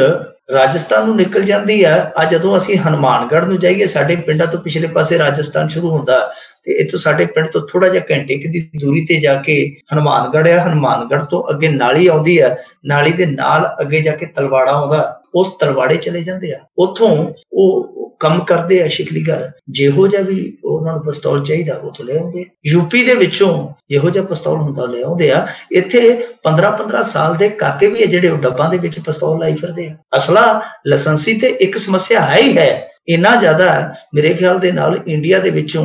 ਰਾਜਸਥਾਨ ਨੂੰ ਨਿਕਲ ਜਾਂਦੀ ਆ। ਅੱਜ ਜਦੋਂ ਅਸੀਂ ਹਨੂਮਾਨਗੜ੍ਹ ਨੂੰ ਜਾਈਏ, ਸਾਡੇ ਪਿੰਡਾਂ ਤੋਂ ਪਿਛਲੇ ਪਾਸੇ ਰਾਜਸਥਾਨ ਸ਼ੁਰੂ ਹੁੰਦਾ ਤੇ ਇੱਥੋਂ ਸਾਡੇ ਪਿੰਡ ਤੋਂ ਥੋੜਾ ਜਿਹਾ ਘੰਟੇ ਦੀ ਦੂਰੀ ਤੇ ਜਾ ਕੇ ਹਨੂਮਾਨਗੜ੍ਹ ਆ। ਹਨੂਮਾਨਗੜ੍ਹ ਤੋਂ ਅੱਗੇ ਨਾਲੀ ਆਉਂਦੀ ਆ, ਨਾਲੀ ਦੇ ਨਾਲ ਅੱਗੇ ਜਾ ਕੇ ਤਲਵਾੜਾ ਆਉਂਦਾ, ਉਸ ਤਲਵਾੜੇ ਚਲੇ ਜਾਂਦੇ ਆ। ਉੱਥੋਂ ਉਹ ਕੰਮ ਕਰਦੇ ਆ ਸ਼ਿਕਲੀਗਰ, ਜਿਹੋ ਜਿਹਾ ਵੀ ਉਹਨਾਂ ਨੂੰ ਪਿਸਤੌਲ ਚਾਹੀਦਾ ਉੱਥੋਂ ਲੈ ਆਉਂਦੇ। ਯੂਪੀ ਦੇ ਵਿੱਚੋਂ ਜਿਹੋ ਜਿਹਾ ਪਿਸਤੌਲ ਹੁੰਦਾ ਲੈ ਆਉਂਦੇ ਆ। ਇੱਥੇ 15-15 ਸਾਲ ਦੇ ਕਾਕੇ ਵੀ ਆ ਜਿਹੜੇ ਉਹ ਡੱਬਾਂ ਦੇ ਵਿੱਚ ਪਿਸਤੌਲ ਲਾਈ ਫਿਰਦੇ ਆ। ਅਸਲਾ ਲਾਇਸੈਂਸੀ ਤੇ ਇੱਕ ਸਮੱਸਿਆ ਹੈ ਹੀ ਹੈ, ਇੰਨਾ ਜ਼ਿਆਦਾ ਮੇਰੇ ਖਿਆਲ ਦੇ ਨਾਲ ਇੰਡੀਆ ਦੇ ਵਿੱਚੋਂ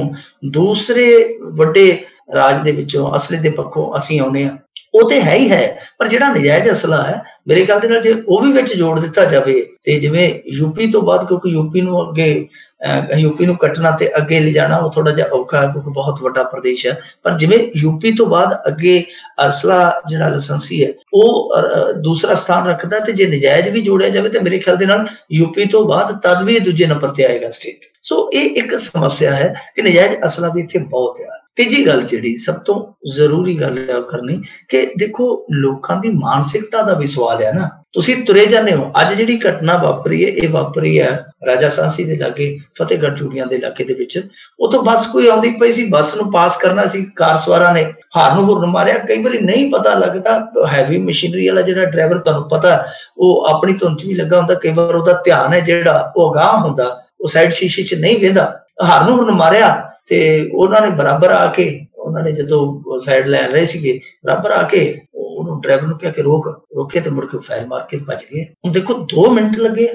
ਦੂਸਰੇ ਵੱਡੇ ਰਾਜ ਦੇ ਵਿੱਚੋਂ ਅਸਲੇ ਦੇ ਪੱਖੋਂ ਅਸੀਂ ਆਉਂਦੇ ਹਾਂ। ਉਹ ਤੇ ਹੈ ਹੀ ਹੈ, ਪਰ ਜਿਹੜਾ ਨਜਾਇਜ਼ ਅਸਲਾ ਹੈ ਮੇਰੇ ਖਿਆਲ ਦੇ ਨਾਲ ਜੇ ਉਹ ਵੀ ਵਿੱਚ ਜੋੜ ਦਿੱਤਾ ਜਾਵੇ, ਤੇ ਜਿਵੇਂ ਯੂਪੀ ਤੋਂ ਬਾਅਦ, ਕਿਉਂਕਿ ਯੂਪੀ ਨੂੰ ਕੱਟਣਾ ਤੇ ਅੱਗੇ ਲਿਜਾਣਾ ਉਹ ਥੋੜਾ ਜਿਹਾ ਔਖਾ ਹੈ ਕਿਉਂਕਿ ਬਹੁਤ ਵੱਡਾ ਪ੍ਰਦੇਸ਼ ਹੈ, ਪਰ ਜਿਵੇਂ ਯੂਪੀ ਤੋਂ ਬਾਅਦ ਅੱਗੇ ਅਸਲਾ ਜਿਹੜਾ ਲਾਇਸੈਂਸੀ ਹੈ ਉਹ ਦੂਸਰਾ ਸਥਾਨ ਰੱਖਦਾ, ਤੇ ਜੇ ਨਜਾਇਜ਼ ਵੀ ਜੋੜਿਆ ਜਾਵੇ ਤਾਂ ਮੇਰੇ ਖਿਆਲ ਦੇ ਨਾਲ ਯੂਪੀ ਤੋਂ ਬਾਅਦ ਤਦ ਵੀ ਦੂਜੇ ਨੰਬਰ ਤੇ ਆਏਗਾ ਸਟੇਟ। ਸੋ ਇਹ ਇੱਕ ਸਮੱਸਿਆ ਹੈ ਕਿ ਨਜਾਇਜ਼ ਅਸਲਾ ਵੀ ਇੱਥੇ ਬਹੁਤ ਹੈ। ਤੀਜੀ ਗੱਲ ਜਿਹੜੀ ਸਭ ਤੋਂ ਜ਼ਰੂਰੀ ਗੱਲ ਹੈ ਕਰਨੀ ਕਿ ਦੇਖੋ ਲੋਕਾਂ ਦੀ ਮਾਨਸਿਕਤਾ ਦਾ ਵੀ ਸਵਾਲ ਹੈ ਨਾ। ਤੁਸੀਂ ਤੁਰੇ ਜਾਂਦੇ ਹੋ, ਅੱਜ ਜਿਹੜੀ ਘਟਨਾ ਵਾਪਰੀ ਹੈ ਇਹ ਵਾਪਰੀ ਹੈ ਰਾਜਾ ਸਾਂਸੀ ਦੇ ਲਾਗੇ, ਫਤਿਹਗੜ੍ਹ ਚੂੜੀਆਂ ਦੇ ਇਲਾਕੇ ਦੇ ਵਿੱਚ। ਉਥੋਂ ਬੱਸ ਕੋਈ ਆਉਂਦੀ ਪਈ ਸੀ, ਬੱਸ ਨੂੰ ਪਾਸ ਕਰਨਾ ਸੀ, ਕਾਰ ਸਵਾਰਾਂ ਨੇ ਹਾਰਨ ਮਾਰਿਆ। ਕਈ ਵਾਰੀ ਨਹੀਂ ਪਤਾ ਲੱਗਦਾ, ਹੈਵੀ ਮਸ਼ੀਨਰੀ ਵਾਲਾ ਜਿਹੜਾ ਡਰਾਈਵਰ ਤੁਹਾਨੂੰ ਪਤਾ ਉਹ ਆਪਣੀ ਧੁੰਦ 'ਚ ਵੀ ਲੱਗਾ ਹੁੰਦਾ, ਕਈ ਵਾਰ ਉਹਦਾ ਧਿਆਨ ਹੈ ਜਿਹੜਾ ਉਹ ਅਗਾਂਹ ਹੁੰਦਾ, ਉਹ ਸਾਈਡ ਸ਼ੀਸ਼ੇ 'ਚ ਨਹੀਂ ਵੇਂਦਾ, ਹਾਰਨ ਮਾਰਿਆ ਤੇ ਉਹਨਾਂ ਨੇ ਬਰਾਬਰ ਆ ਕੇ, ਉਹਨਾਂ ਨੇ ਜਦੋਂ ਸਾਈਡ ਲੈ ਰਹੇ ਸੀਗੇ, ਬਰਾਬਰ ਆ ਕੇ ਉਹਨੂੰ ਡਰਾਈਵਰ ਨੂੰ ਕਿਹਾ ਕਿ ਰੋਕੇ, ਤੇ ਮੁੜ ਕੇ ਫਾਇਰ ਮਾਰ ਕੇ ਭੱਜ ਗਏ। ਹੁਣ ਦੇਖੋ 2 ਮਿੰਟ ਲੱਗੇ,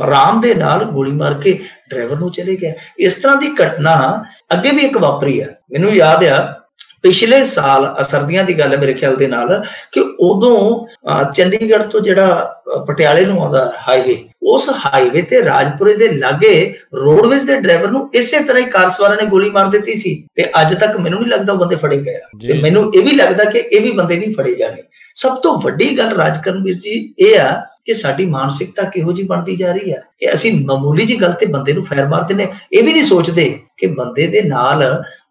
ਆਰਾਮ ਦੇ ਨਾਲ ਗੋਲੀ ਮਾਰ ਕੇ ਡਰਾਈਵਰ ਨੂੰ ਚਲੇ ਗਿਆ। ਇਸ ਤਰ੍ਹਾਂ ਦੀ ਘਟਨਾ ਅੱਗੇ ਵੀ ਇੱਕ ਵਾਪਰੀ ਆ। ਮੈਨੂੰ ਯਾਦ ਆ ਪਿਛਲੇ ਸਾਲ ਸਰਦੀਆਂ ਦੀ ਗੱਲ ਹੈ ਮੇਰੇ ਖਿਆਲ ਦੇ ਨਾਲ, ਕਿ ਉਦੋਂ ਚੰਡੀਗੜ੍ਹ ਤੋਂ ਜਿਹੜਾ ਪਟਿਆਲੇ ਨੂੰ ਆਉਂਦਾ ਹਾਈਵੇ, ਉਸ ਹਾਈਵੇ ਤੇ ਰਾਜਪੁਰੇ ਦੇ ਲਾਗੇ ਰੋਡਵੇਜ਼ ਦੇ ਡਰਾਈਵਰ ਨੂੰ ਇਸੇ ਤਰ੍ਹਾਂ ਹੀ ਕਾਰ ਸਵਾਰਾਂ ਨੇ ਗੋਲੀ ਮਾਰ ਦਿੱਤੀ ਸੀ, ਤੇ ਅੱਜ ਤੱਕ ਮੈਨੂੰ ਨਹੀਂ ਲੱਗਦਾ ਉਹ ਬੰਦੇ ਫੜੇ ਗਏ, ਤੇ ਮੈਨੂੰ ਇਹ ਵੀ ਲੱਗਦਾ ਕਿ ਇਹ ਵੀ ਬੰਦੇ ਨਹੀਂ ਫੜੇ ਜਾਣੇ। ਸਭ ਤੋਂ ਵੱਡੀ ਗੱਲ ਰਾਜਕਰਨਵੀਰ ਜੀ ਇਹ ਆ ਕਿ ਸਾਡੀ ਮਾਨਸਿਕਤਾ ਕਿਹੋ ਜਿਹੀ ਬਣਦੀ ਜਾ ਰਹੀ ਹੈ ਕਿ ਅਸੀਂ ਮਾਮੂਲੀ ਜਿਹੀ ਗੱਲ ਤੇ ਬੰਦੇ ਨੂੰ ਫਾਇਰ ਮਾਰ ਦਿੰਦੇ, ਇਹ ਵੀ ਨਹੀਂ ਸੋਚਦੇ ਕਿ ਬੰਦੇ ਦੇ ਨਾਲ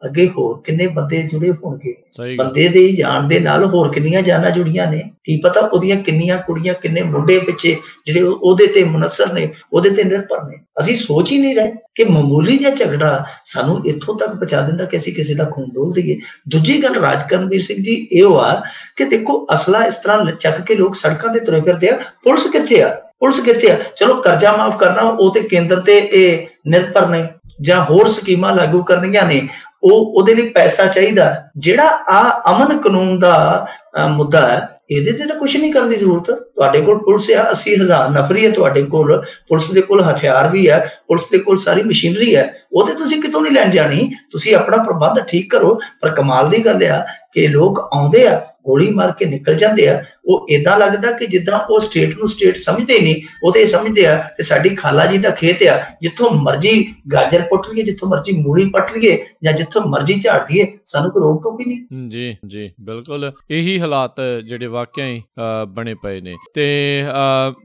ਅੱਗੇ ਹੋਰ ਕਿੰਨੇ ਬੰਦੇ ਜੁੜੇ ਹੋਣਗੇ, ਬੰਦੇ ਦੇ ਜਾਣ ਦੇ ਨਾਲ ਹੋਰ ਕਿੰਨੀਆਂ ਜਾਨਾਂ ਜੁੜੀਆਂ ਨੇ, ਕੀ ਪਤਾ ਉਹਦੀਆਂ ਕਿੰਨੀਆਂ ਕੁੜੀਆਂ, ਕਿੰਨੇ ਮੁੰਡੇ ਪਿੱਛੇ ਜਿਹੜੇ ਉਹਦੇ ਤੇ ਮੁਨੱਸਰ ਨੇ, ਉਹਦੇ ਤੇ ਨਿਰਭਰ ਨੇ। ਅਸੀਂ ਸੋਚ ਹੀ ਨਹੀਂ ਰਹੇ ਕਿ ਮਾਮੂਲੀ ਜਿਹਾ ਝਗੜਾ ਸਾਨੂੰ ਇੱਥੋਂ ਤੱਕ ਪਹੁੰਚਾ ਦਿੰਦਾ ਕਿ ਅਸੀਂ ਕਿਸੇ ਦਾ ਖੂਨ ਡੋਲ ਦਈਏ। ਦੂਜੀ ਗੱਲ ਰਾਜਕਰਨਵੀਰ ਸਿੰਘ ਜੀ ਇਹ ਆ ਕਿ ਦੇਖੋ ਅਸਲਾ ਇਸ ਤਰ੍ਹਾਂ ਚੱਕ ਕੇ ਲੋਕ ਸੜਕਾਂ ਤੇ ਤੁਰੇ ਫਿਰਦੇ ਆ, ਪੁਲਿਸ ਕਿੱਥੇ ਆ? ਪੁਲਿਸ ਕਿੱਥੇ ਆ? ਚਲੋ ਕਰਜ਼ਾ ਮਾਫ ਕਰਨਾ ਉਹ ਤੇ ਕੇਂਦਰ ਤੇ ਇਹ ਨਿਰਭਰ ਨੇ, ਜਾਂ ਹੋਰ ਸਕੀਮਾਂ ਲਾਗੂ ਕਰਨੀਆਂ ਨੇ, ਉਹਦੇ ਲਈ ਪੈਸਾ ਚਾਹੀਦਾ। ਜਿਹੜਾ ਆ ਅਮਨ ਕਾਨੂੰਨ ਦਾ ਮੁੱਦਾ ਹੈ, ਇਹਦੇ ਤੇ ਤਾਂ ਕੁਛ ਨਹੀਂ ਕਰਨ ਦੀ ਜ਼ਰੂਰਤ। ਤੁਹਾਡੇ ਕੋਲ ਪੁਲਿਸ ਆ, 80,000 ਨਫਰੀ ਹੈ ਤੁਹਾਡੇ ਕੋਲ, ਪੁਲਿਸ ਦੇ ਕੋਲ ਹਥਿਆਰ ਵੀ ਹੈ, ਪੁਲਿਸ ਦੇ ਕੋਲ ਸਾਰੀ ਮਸ਼ੀਨਰੀ ਹੈ, ਉਹ ਤੇ ਤੁਸੀਂ ਕਿਤੋਂ ਨਹੀਂ ਲੈਣ ਜਾਣੀ। ਤੁਸੀਂ ਆਪਣਾ ਪ੍ਰਬੰਧ ਠੀਕ ਕਰੋ। ਪਰ ਕਮਾਲ ਦੀ ਗੱਲ ਆ ਕਿ ਲੋਕ ਆਉਂਦੇ ਆ, ਗੋਲੀ ਮਾਰ ਕੇ ਨਿਕਲ ਜਾਂਦੇ ਆ। ਉਹ ਏਦਾਂ ਲੱਗਦਾ ਕਿ ਜਿੱਦਾਂ ਉਹ ਸਟੇਟ ਨੂੰ ਸਟੇਟ ਸਮਝਦੇ ਨਹੀਂ, ਉਹ ਤੇ ਸਮਝਦੇ ਆ ਕਿ ਸਾਡੀ ਖਾਲਾ ਜੀ ਦਾ ਖੇਤ ਆ, ਜਿੱਥੋਂ ਮਰਜ਼ੀ ਗਾਜਰ ਪੁੱਟ ਲਈਏ, ਜਿੱਥੋਂ ਮਰਜ਼ੀ ਮੂਲੀ ਪੱਟ ਲਈਏ, ਜਾਂ ਜਿੱਥੋਂ ਮਰਜ਼ੀ ਝਾੜ ਦਈਏ, ਸਾਨੂੰ ਕੋਈ ਰੋਕ ਟੋਕ ਹੀ ਨਹੀਂ। ਜੀ ਜੀ ਬਿਲਕੁਲ ਇਹੀ ਹਾਲਾਤ ਜਿਹੜੇ ਵਾਕਿਆ ਹੀ ਬਣੇ ਪਏ ਨੇ। ਤੇ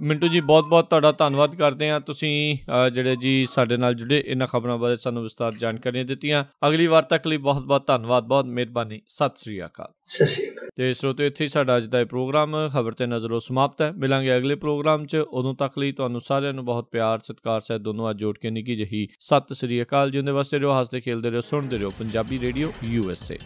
ਮਿੰਟੂ ਜੀ ਬਹੁਤ ਬਹੁਤ ਤੁਹਾਡਾ ਧੰਨਵਾਦ ਕਰਦੇ ਹਾਂ, ਤੁਸੀਂ ਜਿਹੜੇ ਜੀ ਸਾਡੇ ਨਾਲ ਜੁੜੇ, ਇਹਨਾਂ ਖਬਰਾਂ ਬਾਰੇ ਸਾਨੂੰ ਵਿਸਤਾਰ ਜਾਣਕਾਰੀਆਂ ਦਿੱਤੀਆਂ। ਅਗਲੀ ਵਾਰ ਤੱਕ ਲਈ ਬਹੁਤ ਬਹੁਤ ਧੰਨਵਾਦ, ਬਹੁਤ ਮਿਹਰਬਾਨੀ। ਸਤਿ ਸ੍ਰੀ ਅਕਾਲ। ਸਤਿ ਸ੍ਰੀ ਅਕਾਲ। ਤੇ ਸਰੋਤਿਓ ਇੱਥੇ ਹੀ ਸਾਡਾ ਅੱਜ ਦਾ ਇਹ ਪ੍ਰੋਗਰਾਮ ਖਬਰ ਤੇ ਨਜ਼ਰੋਂ ਸਮਾਪਤ ਹੈ। ਮਿਲਾਂਗੇ ਅਗਲੇ ਪ੍ਰੋਗਰਾਮ 'ਚ, ਉਦੋਂ ਤੱਕ ਲਈ ਤੁਹਾਨੂੰ ਸਾਰਿਆਂ ਨੂੰ ਬਹੁਤ ਪਿਆਰ ਸਤਿਕਾਰ ਸਹਿਤ ਦੋਨੋਂ ਹੱਥ ਜੋੜ ਕੇ ਨਿੱਘੀ ਜਿਹੀ ਸਤਿ ਸ੍ਰੀ ਅਕਾਲ। ਜਿਉਂਦੇ ਵਸਦੇ ਰਹੋ, ਹੱਸਦੇ ਖੇਲਦੇ ਰਹੋ, ਸੁਣਦੇ ਰਹੋ ਪੰਜਾਬੀ ਰੇਡੀਓ USA।